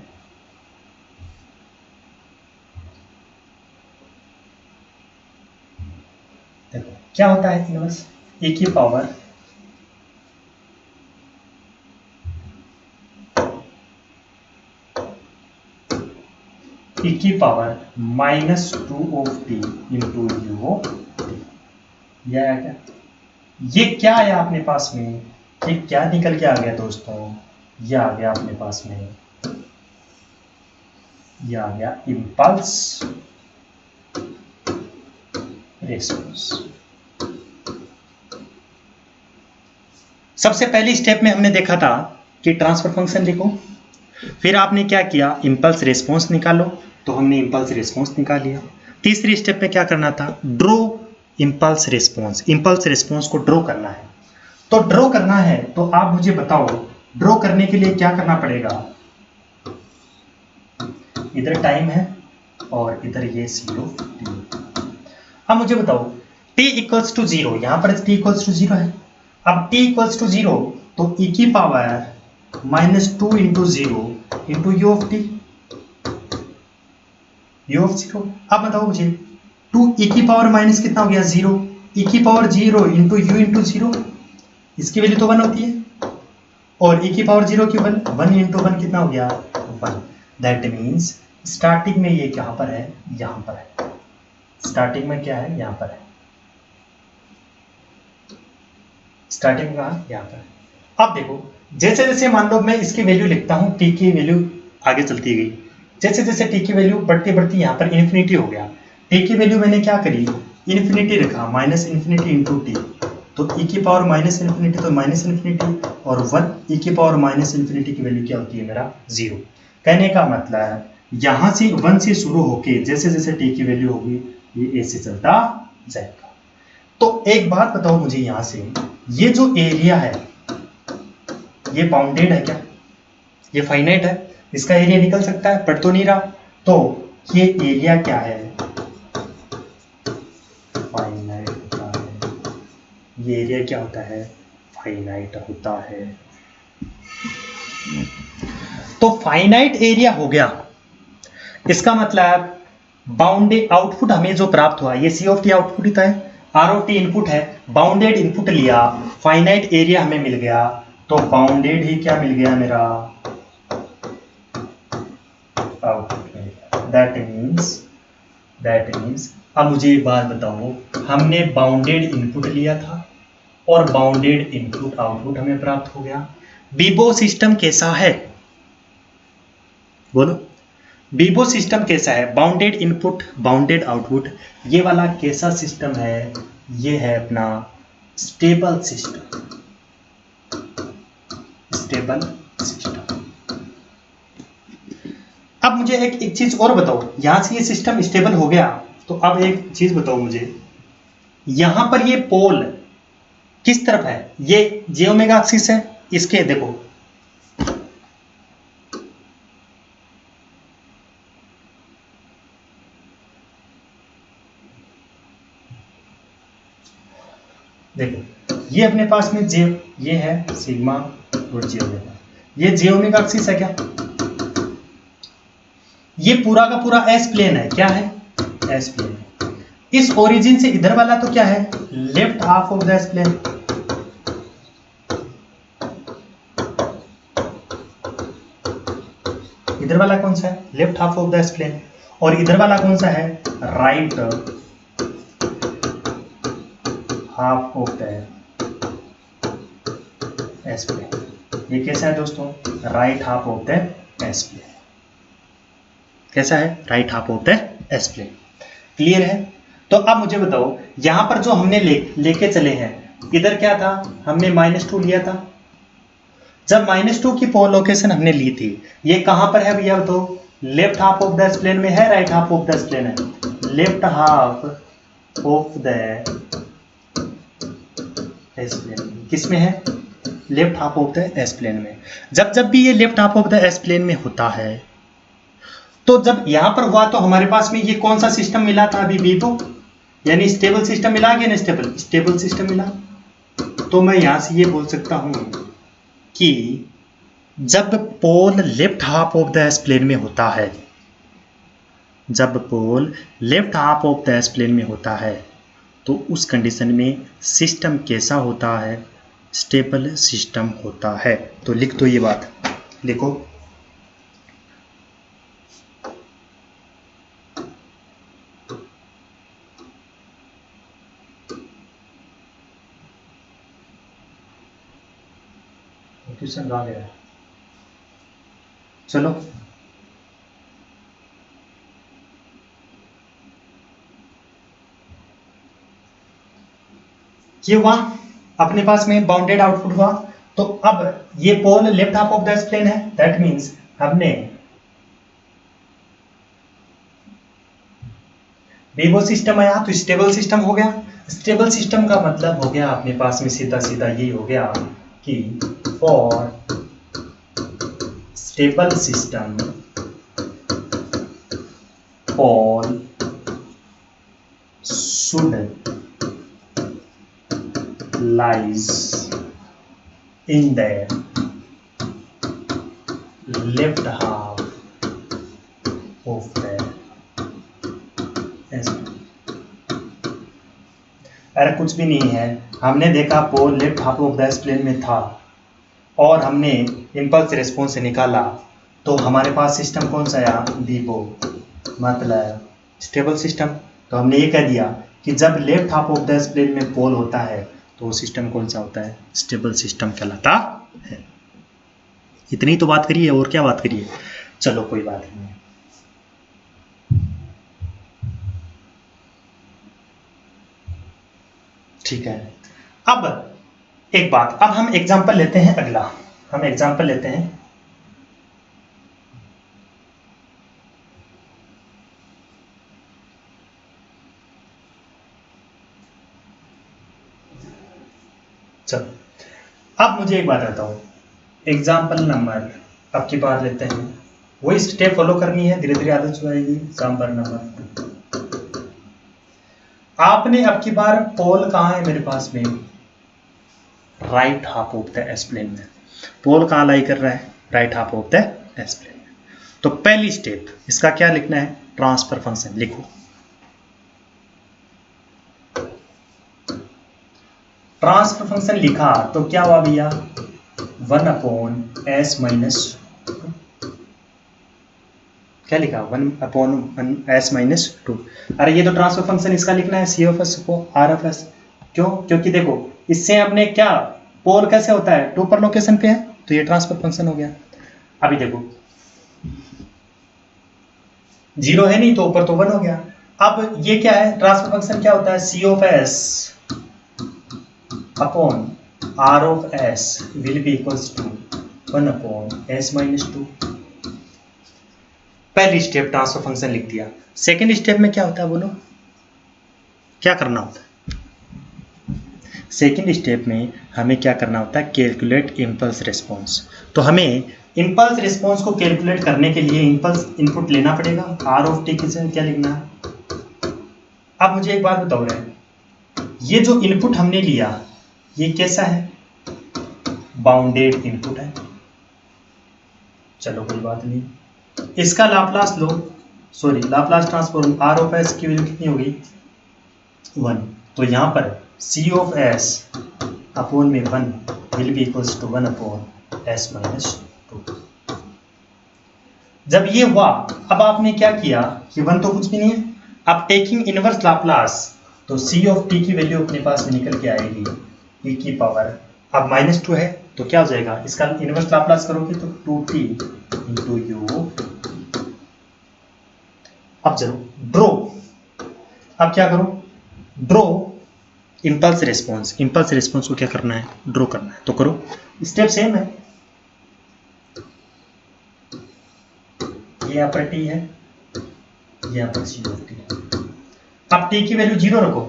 देखो क्या होता है इनवर्स, e की power -2 of T into U of T. यह आया क्या, ये क्या आया अपने पास में, ये क्या निकल के आ गया दोस्तों, ये आ गया अपने पास में, ये आ गया इम्पल्स रेस्पॉन्स। सबसे पहली स्टेप में हमने देखा था कि ट्रांसफर फंक्शन लिखो, फिर आपने क्या किया, इम्पल्स रिस्पॉन्स निकालो, तो हमने इम्पल्स रिस्पॉन्स निकाल लिया। तीसरी स्टेप में क्या करना था, draw impulse response, impulse response को ड्रॉ करना है। तो ड्रॉ करना है तो आप मुझे बताओ ड्रॉ करने के लिए क्या करना पड़ेगा। इधर टाइम है और इधर ये 0 t। अब मुझे बताओ t इक्वल्स टू 0, यहां पर t इक्वल्स टू 0 है। अब t इक्वल्स टू 0 तो e की power -2 into 0 into U of T, you of 0। अब बताओ मुझे 2 e की पावर माइनस कितना हो गया 0, e की पावर 0 इंटू यू इंटू 0, इसकी वैल्यू तो 1 होती है, और e की पावर 0 की 1 इंटू 1 कितना हो गया 1। दैट मीन्स स्टार्टिंग में ये कहां पर है, यहां पर है। स्टार्टिंग में क्या है, यहां पर है। स्टार्टिंग में कहा, यहां पर है। अब देखो जैसे जैसे मान लो मैं इसकी वैल्यू लिखता हूं, t की वैल्यू आगे चलती गई, जैसे जैसे t की वैल्यू बढ़ती बढ़ती यहां पर इन्फिनिटी हो गया। t की वैल्यू मैंने क्या करी, इन्फिनिटी रखा, माइनस इन्फिनिटी इंटू टी, तो e की पावर माइनस इन्फिनिटी तो माइनस इन्फिनिटी, और 1 e की पावर माइनस इन्फिनिटी की वैल्यू क्या होती है मेरा 0। कहने का मतलब है यहां से 1 से शुरू होके जैसे जैसे t की वैल्यू होगी ये ऐसे चलता जाएगा। तो एक बात बताओ मुझे, यहां से ये जो एरिया है ये बाउंडेड है क्या, ये फाइनाइट है, इसका एरिया निकल सकता है, बढ़ तो नहीं रहा। तो ये एरिया क्या है, फाइनाइट होता है। ये एरिया क्या होता है, फाइनाइट होता है। तो फाइनाइट एरिया हो गया, इसका मतलब बाउंडेड आउटपुट हमें जो प्राप्त हुआ ये सी ऑफ टी आउटपुट ही है, आर ऑफ टी इनपुट है, बाउंडेड इनपुट लिया, फाइनाइट एरिया हमें मिल गया, तो बाउंडेड ही क्या मिल गया मेरा आउटपुट मिल गया। दैट मीन्स अब मुझे एक बात बताओ, हमने बाउंडेड इनपुट लिया था और बाउंडेड इनपुट आउटपुट हमें प्राप्त हो गया। बीबो सिस्टम कैसा है, बोलो बीबो सिस्टम कैसा है, बाउंडेड इनपुट बाउंडेड आउटपुट, ये वाला कैसा सिस्टम है, ये है अपना स्टेबल सिस्टम, स्टेबल सिस्टम। अब मुझे एक चीज और बताओ, यहां से ये सिस्टम स्टेबल हो गया, तो अब एक चीज बताओ मुझे, यहां पर ये पोल किस तरफ है, ये जे ओमेगा एक्सिस है, इसके देखो देखो ये अपने पास में जे, ये है सिग्मा और जे ओमेगा, ये जे ओमेगा एक्सिस है क्या, ये पूरा का पूरा एस प्लेन है, क्या है एस प्लेन है। इस ओरिजिन से इधर वाला तो क्या है, left half of the S plane, इधर वाला कौन सा है, left half of the S plane, और इधर वाला कौन सा है, right half of the S plane. ये कैसा है दोस्तों, right half of the S plane, कैसा है, right half of the S plane. Clear है। तो अब मुझे बताओ यहां पर जो हमने लेके चले हैं, इधर क्या था, हमने -2 लिया था। जब -2 की पोल लोकेशन हमने ली थी, ये कहां पर है भैया, तो left half of the S plane में है, right half of the S plane है, left half of the S plane, किस में है, left half of the S plane में। जब जब भी ये left half of the S plane में होता है, तो जब यहां पर हुआ तो हमारे पास में ये कौन सा सिस्टम मिला था अभी, बीबो, यानी स्टेबल सिस्टम मिला कि अनस्टेबल, स्टेबल सिस्टम मिला। तो मैं यहां से ये बोल सकता हूं कि जब pole left half of the S plane में होता है, जब pole left half of the S plane में होता है, तो उस कंडीशन में सिस्टम कैसा होता है, स्टेबल सिस्टम होता है। तो लिख दो ये बात, लिखो क्वेश्चन आ गया, चलो ये हुआ अपने पास में बाउंडेड आउटपुट हुआ। तो अब ये pole left half of the S plane है, दैट मीन्स हमने विवो सिस्टम आया तो स्टेबल सिस्टम हो गया। स्टेबल सिस्टम का मतलब हो गया अपने पास में सीधा सीधा ये हो गया कि for stable system pole should lies in the left half of the S. अरे कुछ भी नहीं है, हमने देखा pole left half of the S plane में था और हमने इंपल्स रिस्पॉन्स निकाला, तो हमारे पास सिस्टम कौन सा आया, विवो, मतलब स्टेबल सिस्टम। तो हमने ये कह दिया कि जब left half of the S plane में पोल होता है तो वो सिस्टम कौन सा होता है, स्टेबल सिस्टम कहलाता है। इतनी तो बात करिए, और क्या बात करिए। चलो कोई बात नहीं है। ठीक है, अब एक बात, अब हम एग्जांपल लेते हैं अगला, हम एग्जांपल लेते हैं। चलो अब मुझे एक बात बताओ, एग्जाम्पल नंबर अब की बार लेते हैं, वही स्टेप फॉलो करनी है, धीरे धीरे आदत हो जाएगी। एग्जाम्पल नंबर, आपने अब की बार पोल कहाँ है मेरे पास में, right half of the S plane में। पोल कहाँ लाई कर रहा है, right half of the S plane में। तो पहली स्टेप इसका क्या लिखना है, ट्रांसफर फंक्शन लिखो। ट्रांसफर फंक्शन लिखा तो क्या हुआ भैया, 1/s -2, क्या लिखा 1/s-2। अरे ये तो ट्रांसफर फंक्शन इसका लिखना है, सी ऑफ एस को आर ऑफ एस। क्यों, क्योंकि देखो इससे हमने क्या, पोल कैसे होता है, 2 पर लोकेशन पे है, तो ये ट्रांसफर फंक्शन हो गया। अभी देखो 0 है नहीं तो ऊपर तो 1 हो गया। अब ये क्या है, ट्रांसफर फंक्शन क्या होता है, C of S upon R of S will be equals to 1/s-2। पहली स्टेप ट्रांसफर फंक्शन लिख दिया। सेकेंड स्टेप में क्या होता है बोलो, क्या करना होता है। सेकेंड स्टेप में हमें क्या करना होता है, कैलकुलेट इम्पल्स रिस्पॉन्स। तो हमें इम्पल्स रिस्पॉन्स को कैलकुलेट करने के लिए इम्पल्स इनपुट लेना पड़ेगा, आर ऑफ टी की क्या लिखना है। अब मुझे एक बात बताओ रहे, ये जो इनपुट हमने लिया ये कैसा है, बाउंडेड इनपुट है। चलो कोई बात नहीं, इसका लाप्लास लो, sorry Laplace transform, R of S की वैल्यू कितनी होगी 1। तो यहाँ पर सी ऑफ एस अपॉन में 1 will be equals to 1/s-2। जब ये हुआ, अब आपने क्या किया कि 1 तो कुछ भी नहीं है, अब टेकिंग इनवर्स लाप्लास, तो सी ऑफ टी की वैल्यू अपने पास में निकल के आएगी e की पावर, अब -2 है तो क्या हो जाएगा, इसका इनवर्स लाप्लास करोगे तो 2t इंटू यू। अब चलो ड्रॉ, अब क्या करो, draw impulse response. Impulse response को क्या करना है, ड्रॉ करना है, तो करो। स्टेप सेम है, ये यहाँ पर t है, यहाँ पर सी ऑफ टी है। अब t की वैल्यू 0 रखो,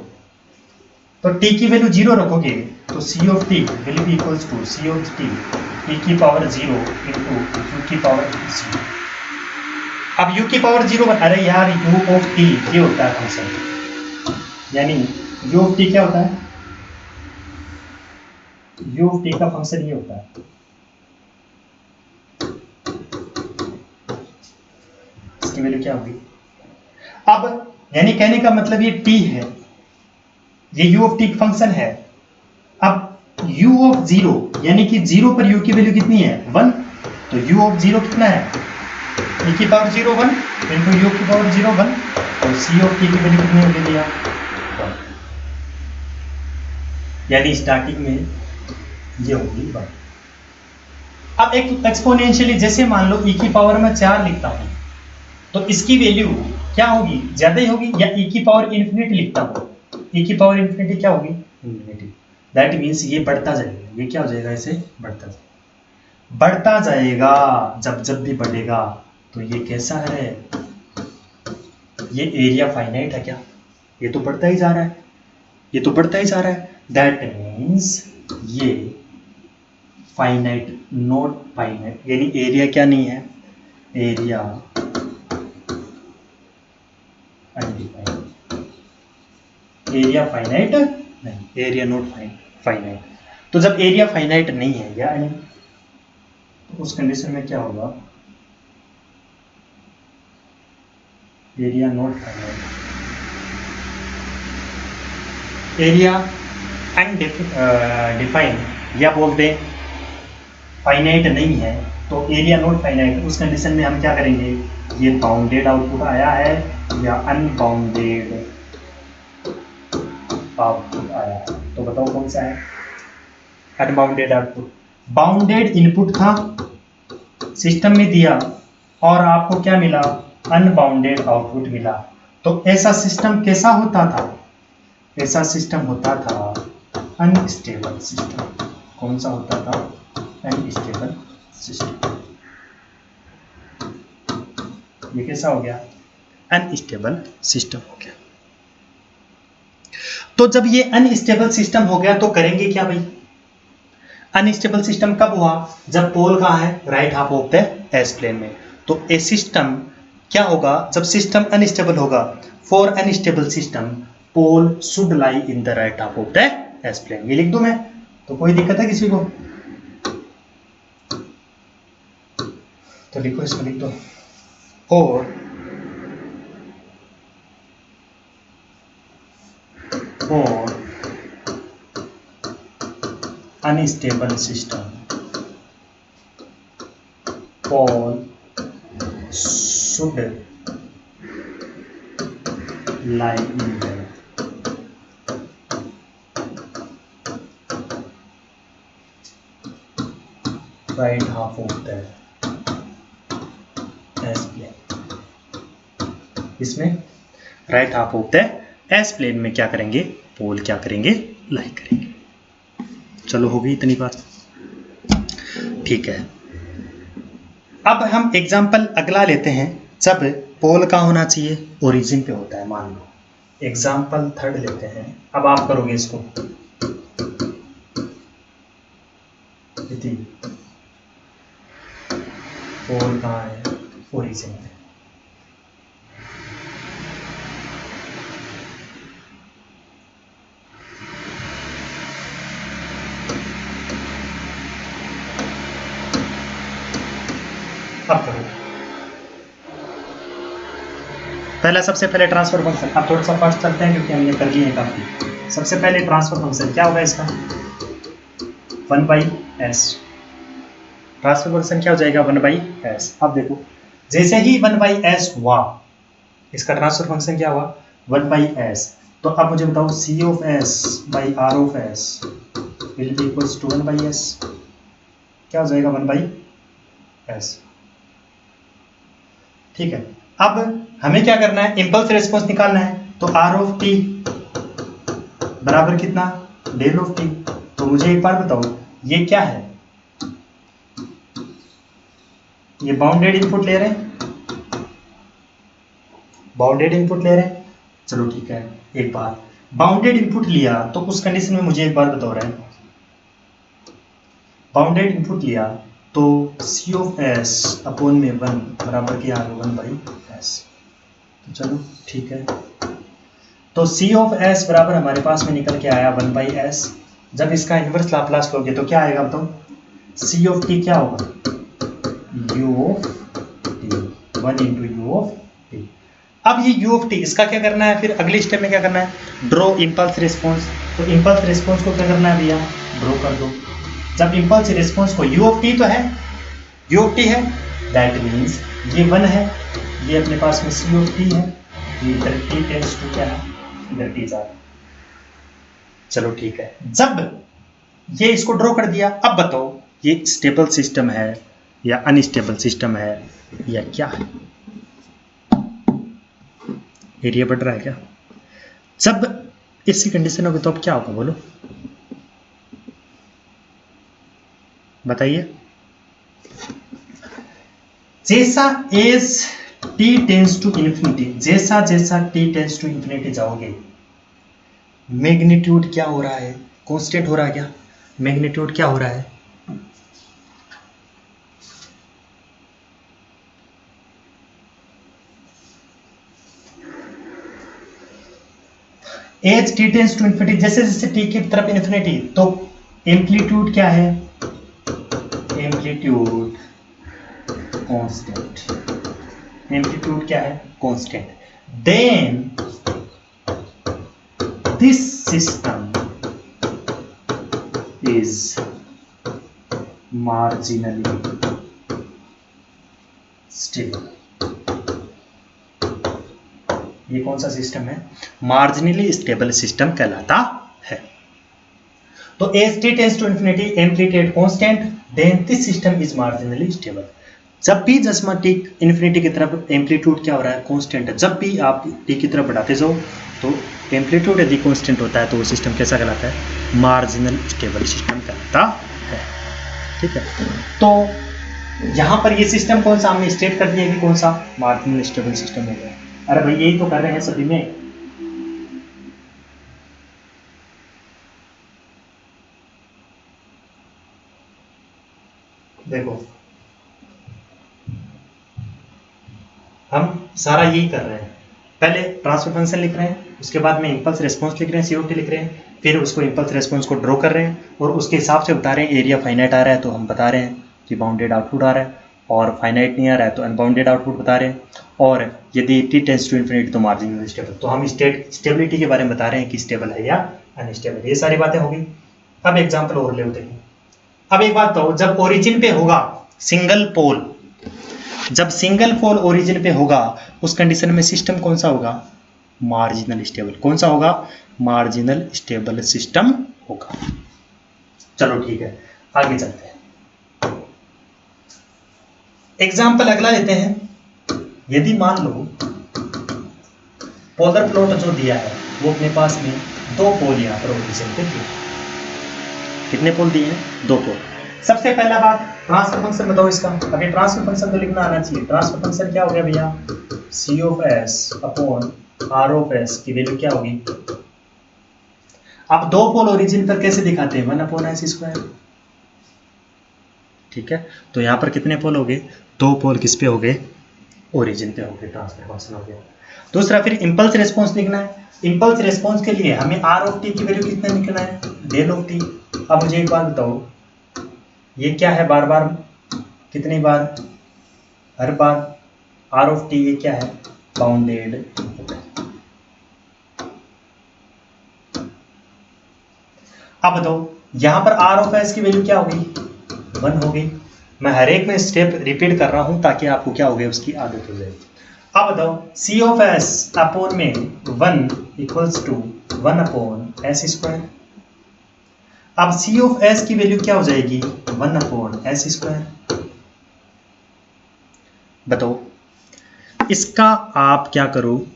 तो t की वैल्यू 0 रखोगे तो C of T will be equals to C of T e की पावर 0 इंटू यू की पावर 0। अब u की पावर 0, अरे यार u ऑफ t ये होता है फंक्शन, यानी u ऑफ t क्या होता है, u ऑफ t का फंक्शन ये होता है, इसकी वैल्यू क्या होगी। अब यानी कहने का मतलब ये t है, ये u ऑफ t फंक्शन है। अब u ऑफ 0 यानी कि 0 पर u की वैल्यू कितनी है 1, तो u ऑफ 0 कितना है e की पावर 0 1 इंटू u की पावर 0 1, और c ऑफ t की वैल्यू कितनी होगी भैया 1, यानी स्टार्टिंग में ये होगी 1। अब एक एक्सपोनेंशियली, जैसे मान लो e की पावर में 4 लिखता हूं तो इसकी वैल्यू क्या होगी, ज्यादा ही होगी, या e की पावर इन्फिनिटी लिखता हूं, e की पावर इन्फिनिटी क्या होगी, इन्फिनिटी। दैट मीन्स ये बढ़ता जाएगा, ये क्या हो जाएगा, इसे बढ़ता जाएगा, जब जब भी बढ़ेगा। तो ये कैसा है, ये एरिया फाइनाइट है क्या, ये तो बढ़ता ही जा रहा है, ये तो बढ़ता ही जा रहा है, दैट मीन्स ये फाइनाइट नॉट फाइनाइट, यानी एरिया क्या नहीं है, एरिया अनडिफाइंड, एरिया फाइनाइट नहीं, एरिया नॉट फाइनाइट। तो जब एरिया फाइनाइट नहीं है या तो उस कंडीशन में क्या होगा, area not finite, area undefined या बोल दें फाइनाइट नहीं है, तो एरिया नॉट फाइनाइट, उस कंडीशन में हम क्या करेंगे, ये बाउंडेड आउटपुट आया है या अनबाउंडेड आउटपुट आया है, तो बताओ कौन सा है, अनबाउंडेड आउटपुट। बाउंडेड इनपुट था, सिस्टम में दिया और आपको क्या मिला, अनबाउंडेड आउटपुट मिला। तो ऐसा सिस्टम कैसा होता था, ऐसा सिस्टम होता था अनस्टेबल सिस्टम। कौन सा होता था, अनस्टेबल सिस्टम। ये कैसा हो गया, अनस्टेबल सिस्टम हो गया। तो जब ये अनस्टेबल सिस्टम हो गया तो करेंगे क्या भाई, अनस्टेबल सिस्टम कब हुआ, जब पोल कहाँ है, right half of the S plane में। तो ए सिस्टम क्या होगा, जब सिस्टम अनस्टेबल होगा, for unstable system pole should lie in the right half of the S plane. ये लिख दूं मैं, तो कोई दिक्कत है किसी को, तो लिखो, इसमें लिख दो, और unstable system pole should lie in the right half of the S plane। इसमें right half of the S plane में क्या करेंगे, पोल क्या करेंगे, लाई करेंगे। चलो हो गई इतनी बात, ठीक है। अब हम एग्जाम्पल अगला लेते हैं, जब पोल का होना चाहिए, ओरिजिन पे होता है, मान लो एग्जाम्पल थर्ड लेते हैं। अब आप करोगे इसको, पोल कहाँ है, ओरिजिन पे। अब करो, पहला सबसे पहले ट्रांसफर फंक्शन, अब थोड़ा सा फास्ट चलते हैं क्योंकि हमने कर लिए हैं काफी। सबसे पहले ट्रांसफर फंक्शन क्या होगा इसका, 1/s। ट्रांसफर फंक्शन क्या हो जाएगा, 1/s। अब देखो, जैसे ही 1/s हुआ, इसका ट्रांसफर फंक्शन क्या हुआ, 1/s। तो अब मुझे बताओ, c of s by r of s will be equals to 1/s। क्या हो जाएगा, 1/s। ठीक है। अब हमें क्या करना है, इंपल्स रिस्पॉन्स निकालना है। तो r ऑफ t बराबर कितना, डेल ऑफ t। तो मुझे एक बार बताओ, ये क्या है, ये बाउंडेड इनपुट ले रहे हैं, बाउंडेड इनपुट ले रहे हैं। चलो ठीक है, एक बार बाउंडेड इनपुट लिया तो उस कंडीशन में मुझे एक बार बताओ रहे हैं, बाउंडेड इनपुट लिया तो c ऑफ s अपॉन में 1 बराबर क्या है, 1/s। तो चलो ठीक है, तो c ऑफ s बराबर हमारे पास में निकल के आया 1/s। जब इसका इन्वर्स लाप्लास लोगे तो क्या आएगा बताओ, c ऑफ t क्या होगा, u of t, 1 into u of t। अब ये u ऑफ t, इसका क्या करना है, फिर अगले स्टेप में क्या करना है, ड्रॉ इंपल्स रिस्पॉन्स। तो इंपल्स रिस्पॉन्स को क्या करना है भैया, ड्रॉ कर दो। जब इंपल्स रिस्पॉन्स को u ऑफ t तो है, u ऑफ t है, दैट मीन्स ये 1 है, ये अपने पास में c ऑफ t है, ये इधर t टेंड्स टू क्या है, इधर t जा रहा है। चलो ठीक है, जब ये इसको ड्रॉ कर दिया, अब बताओ ये स्टेबल सिस्टम है या अनस्टेबल सिस्टम है या क्या है, एरिया बढ़ रहा है क्या, जब इसी कंडीशन में तो अब क्या होगा बोलो, बताइए। जैसा as T tends to infinity, जैसा जैसा टी टेंस टू इन्फिनिटी जाओगे, मैग्नीट्यूड क्या हो रहा है, कांस्टेंट हो रहा है क्या, मैग्नीट्यूड क्या हो रहा है, as T tends to infinity, जैसे जैसे टी की तरफ इन्फिनिटी, तो एम्पलीट्यूड क्या है, एम्पलीट्यूड कांस्टेंट, एम्पलीट्यूड क्या है, constant. Then this system is marginally stable, ये कौन सा सिस्टम है, मार्जिनली स्टेबल सिस्टम कहलाता है। तो as T tends to infinity amplitude constant, then this system is marginally stable. जब भी जस्मा टी इन्फिनिटी की तरफ एम्पलीट्यूड क्या हो रहा है, कांस्टेंट है, जब भी आप टी की तरफ बढ़ाते जाओ तो एम्पलीट्यूड यदि कांस्टेंट होता है तो वो सिस्टम कैसा कहलाता है, मार्जिनल स्टेबल सिस्टम कहलाता है। ठीक है, तो यहां पर ये सिस्टम कौन सा हमने स्टेट कर दिया कि कौन सा मार्जिनल स्टेबल सिस्टम हो गया। अरे भाई यही तो कर रहे हैं सभी में। देखो हम सारा यही कर रहे हैं, पहले ट्रांसफर फंक्शन लिख रहे हैं, उसके बाद में इंपल्स रिस्पॉन्स लिख रहे हैं, सीओटी लिख रहे हैं, फिर उसको इंपल्स रिस्पॉन्स को ड्रॉ कर रहे हैं और उसके हिसाब से बता रहे हैं एरिया फाइनाइट आ रहा है तो हम बता रहे हैं कि बाउंडेड आउटपुट आ रहा है, और फाइनाइट नहीं आ रहा है तो अनबाउंडेड आउटपुट बता रहे हैं, और यदि टी टेंस टू इन्फिनिटी तो मार्जिनल स्टेबल। तो हम स्टेबिलिटी के बारे में बता रहे हैं कि स्टेबल है या अनस्टेबल, ये सारी बातें होगी। अब एग्जाम्पल और ले होते हैं। अब एक बात तो, जब ओरिजिन पे होगा सिंगल पोल, जब सिंगल पोल ओरिजिन पे होगा उस कंडीशन में सिस्टम कौन सा होगा, मार्जिनल स्टेबल। कौन सा होगा, मार्जिनल स्टेबल सिस्टम होगा। चलो ठीक है, आगे चलते हैं। एग्जाम्पल अगला लेते हैं। यदि मान लो पोलर प्लॉट जो दिया है वो अपने पास में दो पोल यहां पर ओरिजिन पे दिए, कितने पोल दिए हैं, दो पोल। सबसे पहला बात ट्रांसफर फंक्शन बताओ इसका। अभी ट्रांसफर फंक्शन तो लिखना आना चाहिए। ट्रांसफर फंक्शन क्या हो गया भैया, C of S upon R of S की वैल्यू क्या होगी। अब दो पोल ओरिजिन पर कैसे दिखाते हैं, 1 अपॉन एस स्क्वायर। ठीक है, तो यहां पर कितने पोल हो गए, दो पोल किस पे हो गए, ओरिजिन पे हो गए, ट्रांसफर फंक्शन हो गया। दूसरा फिर इंपल्स रिस्पॉन्स लिखना है। इंपल्स रिस्पॉन्स के लिए हमें आर ऑफ टी की वैल्यू कितना लिखना है, डेल ऑफ टी। अब मुझे एक बात बताओ, ये क्या है, बार बार कितनी बार, हर बार आर ऑफ टी, ये क्या है, बाउंडेड इनपुट है। अब बताओ यहां पर आर ऑफ एस की वैल्यू क्या होगी, 1 होगी। मैं हर एक में स्टेप रिपीट कर रहा हूं ताकि आपको क्या हो गया, उसकी आदत हो जाए। अब बताओ सी ऑफ एस अपॉन में 1 equals to 1 upon S square. अब सी ऑफ एस की वैल्यू क्या हो जाएगी, 1 अपॉन एस स्क्वायर। बताओ इसका आप क्या करो,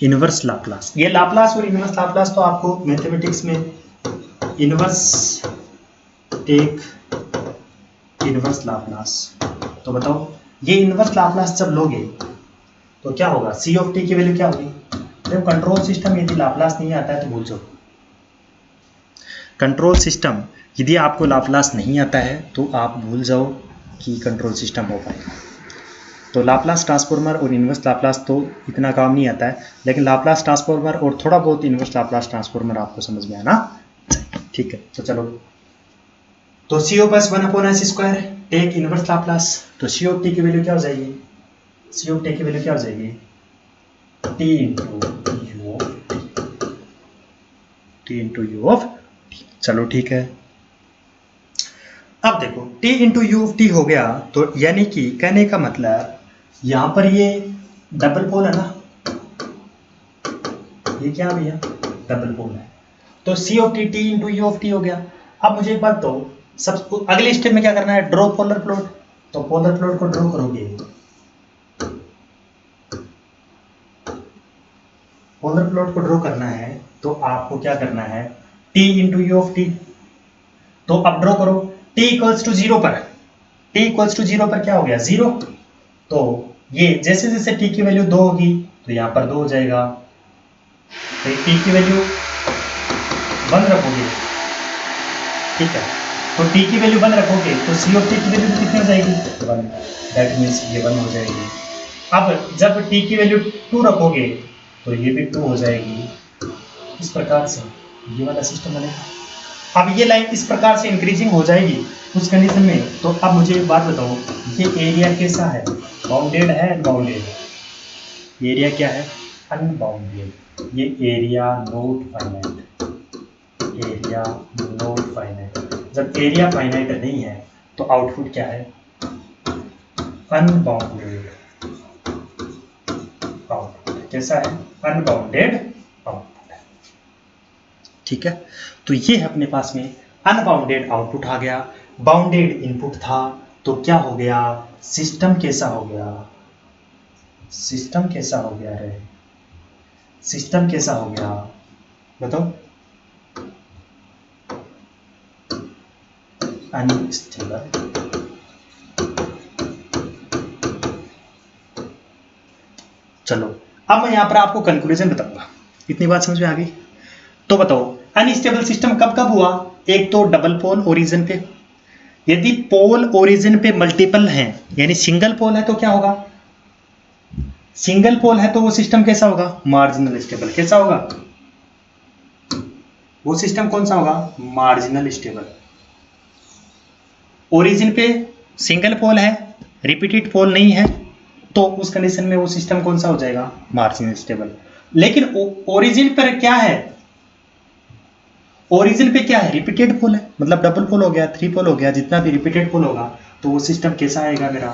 इनवर्स लाप्लास। ये लाप्लास और इनवर्स लाप्लास तो आपको मैथमेटिक्स में इनवर्स टेक इनवर्स लाप्लास। तो बताओ ये इनवर्स लाप्लास जब लोगे तो क्या होगा, सी ऑफ टी की वैल्यू क्या होगी। देखो कंट्रोल सिस्टम यदि लाप्लास नहीं आता है तो भूल जाओ। कंट्रोल सिस्टम यदि आपको लाप्लास नहीं आता है तो आप भूल जाओ कि कंट्रोल सिस्टम हो पाएगा। तो लाप्लास ट्रांसफॉर्मर और इनवर्स लाप्लास तो इतना काम नहीं आता है, लेकिन लाप्लास ट्रांसफॉर्मर और थोड़ा बहुत इनवर्स लाप्लास ट्रांसफॉर्मर आपको समझ में आना चाहिए। ठीक है, तो चलो, तो C of S 1 upon S square take inverse Laplace. तो सी ऑफ टी की वैल्यू क्या हो जाएगी, सी ऑफ टी की वैल्यू क्या हो जाएगी, T into U of T. चलो ठीक है, अब देखो t into U of T हो गया, तो यानी कि कहने का मतलब यहां पर ये डबल पोल है ना, ये क्या भैया, डबल पोल है। तो C of T T into U of T हो गया। अब मुझे एक बात दो, सब अगले स्टेप में क्या करना है, ड्रॉ पोलर प्लॉट। तो पोलर प्लॉट को ड्रॉ करोगे, पोलर प्लॉट को ड्रॉ करना है तो आपको क्या करना है, t into U of T. तो अब ड्रॉ करो, t इक्वल्स टू जीरो पर, t इक्वल्स टू जीरो पर क्या हो गया 0, तो ये जैसे जैसे t की वैल्यू 2 होगी तो यहाँ पर 2 हो जाएगा, तो t की वैल्यू 1 रखोगे, ठीक है, तो t की वैल्यू 1 रखोगे तो c ऑफ t की वैल्यू कितनी हो जाएगी 1, दैट मीन्स ये 1 हो जाएगी। अब जब t की वैल्यू 2 रखोगे तो ये भी 2 हो जाएगी। इस प्रकार से ये वाला सिस्टम बनेगा। अब ये लाइन इस प्रकार से इंक्रीजिंग हो जाएगी उस कंडीशन में। तो अब मुझे एक बात बताओ, ये एरिया कैसा है, बाउंडेड है अनबाउंडेड? एरिया क्या है, अनबाउंडेड। ये area not finite, area not finite. जब एरिया फाइनाइट नहीं है तो आउटपुट क्या है, अनबाउंडेड आउटपुट। कैसा है, अनबाउंडेड आउटपुट है, ठीक है। तो ये है अपने पास में अनबाउंडेड आउटपुट आ गया, बाउंडेड इनपुट था, तो क्या हो गया, सिस्टम कैसा हो गया, सिस्टम कैसा हो गया रे, सिस्टम कैसा हो गया बताओ, अनस्टेबल। चलो अब मैं यहां पर आपको कंक्लूजन बताऊंगा, इतनी बात समझ में आ गई? तो बताओ अनस्टेबल सिस्टम कब कब हुआ, एक तो डबल पोल ओरिजिन पे, यदि पोल ओरिजिन पे मल्टीपल हैं यानी सिंगल पोल है तो क्या होगा, सिंगल पोल है तो वो सिस्टम कैसा होगा, मार्जिनल स्टेबल। कैसा होगा वो सिस्टम, कौन सा होगा, मार्जिनल स्टेबल। ओरिजिन पे सिंगल पोल है, रिपीटेड पोल नहीं है, तो उस कंडीशन में वो सिस्टम कौन सा हो जाएगा, मार्जिनल स्टेबल। लेकिन ओरिजिन पर क्या है, ओरिजिन पे क्या है, रिपीटेड पोल है, मतलब डबल पोल हो गया, 3 पोल हो गया, जितना भी रिपीटेड पोल होगा तो वो सिस्टम कैसा आएगा मेरा,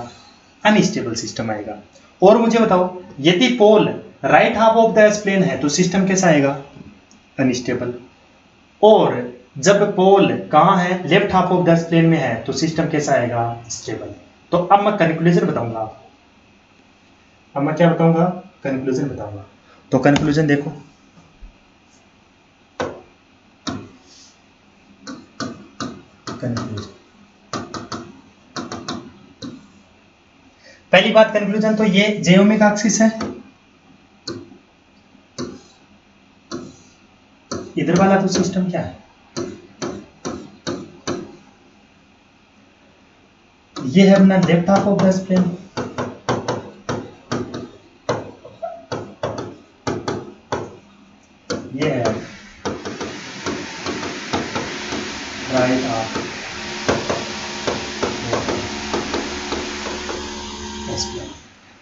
अनस्टेबल सिस्टम आएगा। और मुझे बताओ यदि pole right half of the S plane है तो सिस्टम कैसा आएगा, अनस्टेबल। और जब पोल कहाँ है, left half of the S plane में है तो सिस्टम कैसा आएगा, स्टेबल। तो अब मैं कंक्लूजन बताऊंगा, अब मैं क्या बताऊंगा, कंक्लूजन बताऊंगा। तो कंक्लूजन देखो, कंक्लूजन, पहली बात कंक्लूजन तो ये जे ओमेगा एक्सिस है, इधर वाला तो सिस्टम क्या है, ये है अपना left half of the plane, ये है right half S plane,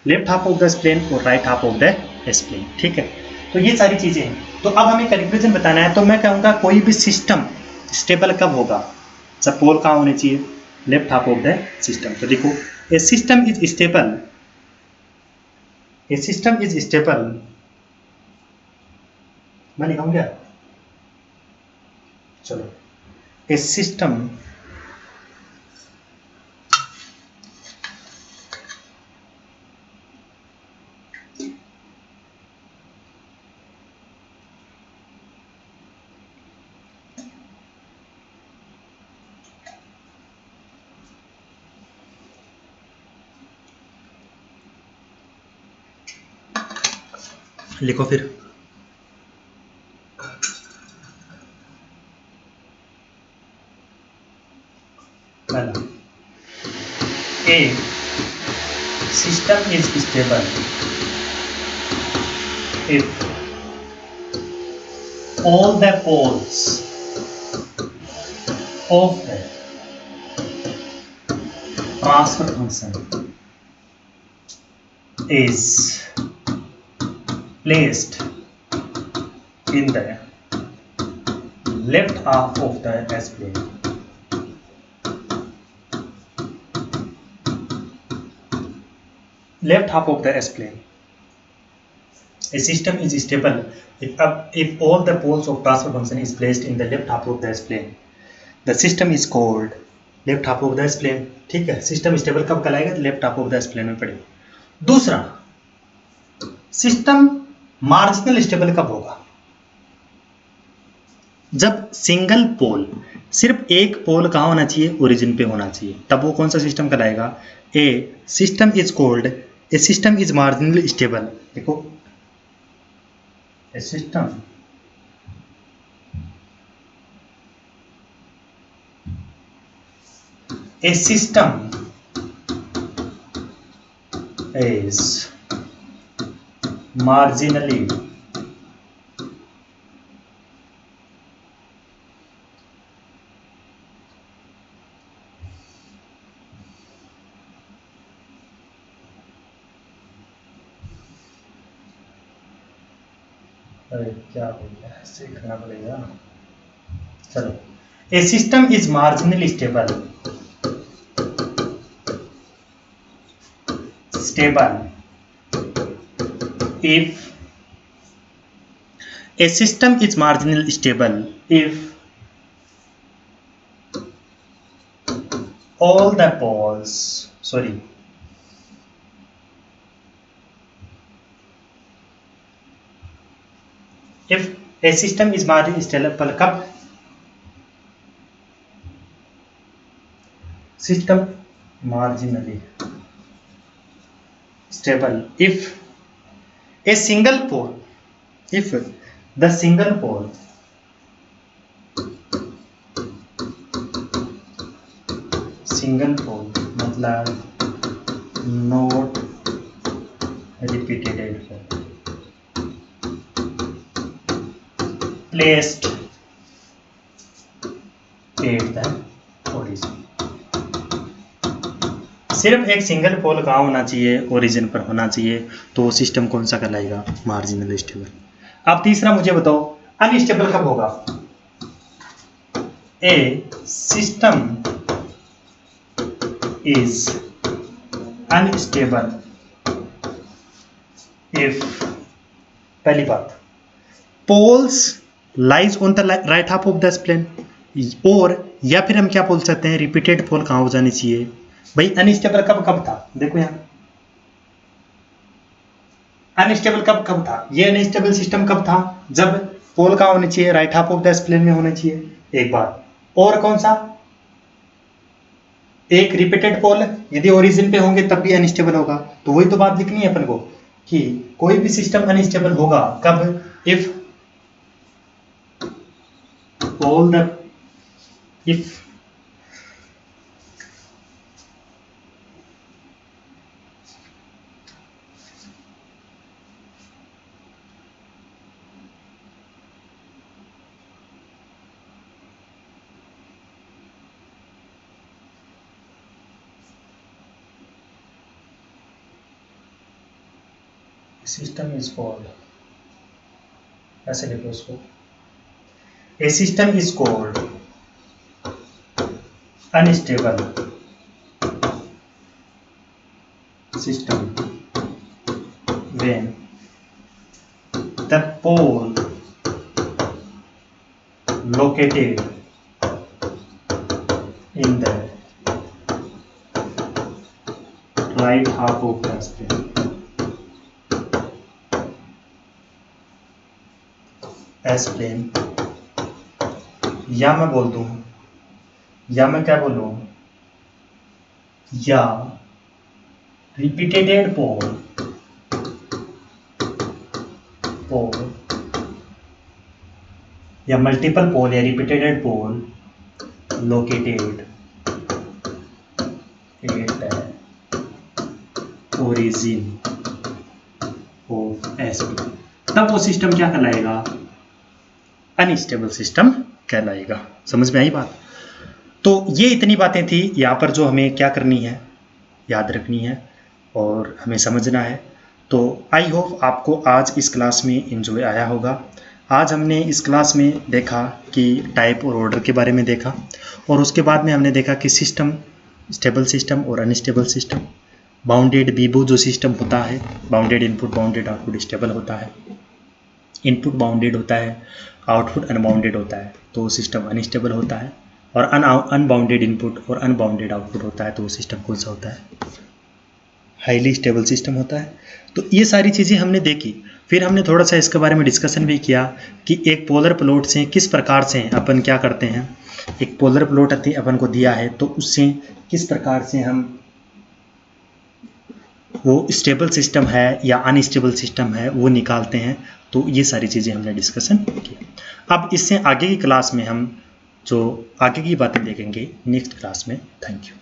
left half of the plane और right half of the S plane, ठीक है। तो ये सारी चीजें हैं। तो अब हमें कंक्लूजन बताना है, तो मैं कहूँगा कोई भी सिस्टम स्टेबल कब होगा, जब पोल कहाँ होने चाहिए, left half of the system. तो देखो a system is stable, a system is stable, मैं लिखाऊँ क्या, चलो, ए सिस्टम लिखो फिर, पहला a system is stable if all the poles of the transfer function is placed in the left half of the S plane. Left half of the S plane. A system is stable if all the poles of transfer function is placed in the left half of the S plane. The system is called left half of the S plane. ठीक है, system stable कब कहलाएगा, left half of the S plane में पड़ेगा। दूसरा, system marginal stable कब होगा, जब सिंगल पोल सिर्फ एक पोल कहाँ होना चाहिए, ओरिजिन पे होना चाहिए, तब वो कौन सा सिस्टम कहलाएगा, a system is called, a system is marginally stable. देखो ए सिस्टम is marginally क्या हो गया, ऐसे करना पड़ेगा। चलो, a system is marginally stable if a system is marginally stable if all the poles, sorry, if a system is marginally stable, कब system marginally stable if a single pole, if the single pole मतलब not repeated pole placed at the origin, सिर्फ एक single pole कहाँ होना चाहिए, origin पर होना चाहिए, तो सिस्टम कौन सा कहलाएगा, मार्जिनल स्टेबल। अब तीसरा मुझे बताओ अनस्टेबल कब होगा, a system is unstable if, पहली बात, poles lies on the right half of the plane, और या फिर हम क्या बोल सकते हैं, रिपीटेड पोल कहाँ हो जानी चाहिए। भाई अनस्टेबल कब कब था, देखो यहां अनस्टेबल कब कब था, ये अनस्टेबल सिस्टम कब था, जब पोल कहाँ होने चाहिए, right half of the plane में होने चाहिए, एक बार, और कौन सा, एक रिपीटेड पोल यदि ओरिजिन पे होंगे तब भी अनस्टेबल होगा। तो वही तो बात लिखनी है अपन को कि कोई भी सिस्टम अनस्टेबल होगा कब, if all the if system is called, ऐसे लिखो उसको, a system is called unstable system when the pole located in the right half of the plane S plane, या मैं बोल दूं, या मैं क्या बोलूं, या रिपीटेड पोल या मल्टीपल पोल या repeated pole located at origin of S, तब वो सिस्टम क्या कहलाएगा, अनस्टेबल सिस्टम कहलाएगा। समझ में आई बात। तो ये इतनी बातें थी यहाँ पर जो हमें क्या करनी है, याद रखनी है और हमें समझना है। तो आई होप आपको आज इस क्लास में एंजॉय आया होगा। आज हमने इस क्लास में देखा कि टाइप और ऑर्डर के बारे में देखा, और उसके बाद में हमने देखा कि सिस्टम, स्टेबल सिस्टम और अनस्टेबल सिस्टम, बाउंडेड बीबो जो सिस्टम होता है, bounded input bounded output stable होता है, इनपुट बाउंडेड होता है, आउटपुट अनबाउंडेड होता है तो सिस्टम अनस्टेबल होता है, और अनबाउंडेड इनपुट और अनबाउंडेड आउटपुट होता है तो सिस्टम कौन सा होता है, हाईली स्टेबल सिस्टम होता है। तो ये सारी चीज़ें हमने देखी। फिर हमने थोड़ा सा इसके बारे में डिस्कशन भी किया कि एक पोलर प्लॉट से किस प्रकार से अपन क्या करते हैं। एक पोलर प्लॉट अपन को दिया है तो उससे किस प्रकार से हम वो स्टेबल सिस्टम है या अनस्टेबल सिस्टम है वो निकालते हैं। तो ये सारी चीज़ें हमने डिस्कशन की। अब इससे आगे की क्लास में हम जो आगे की बातें देखेंगे नेक्स्ट क्लास में। Thank you.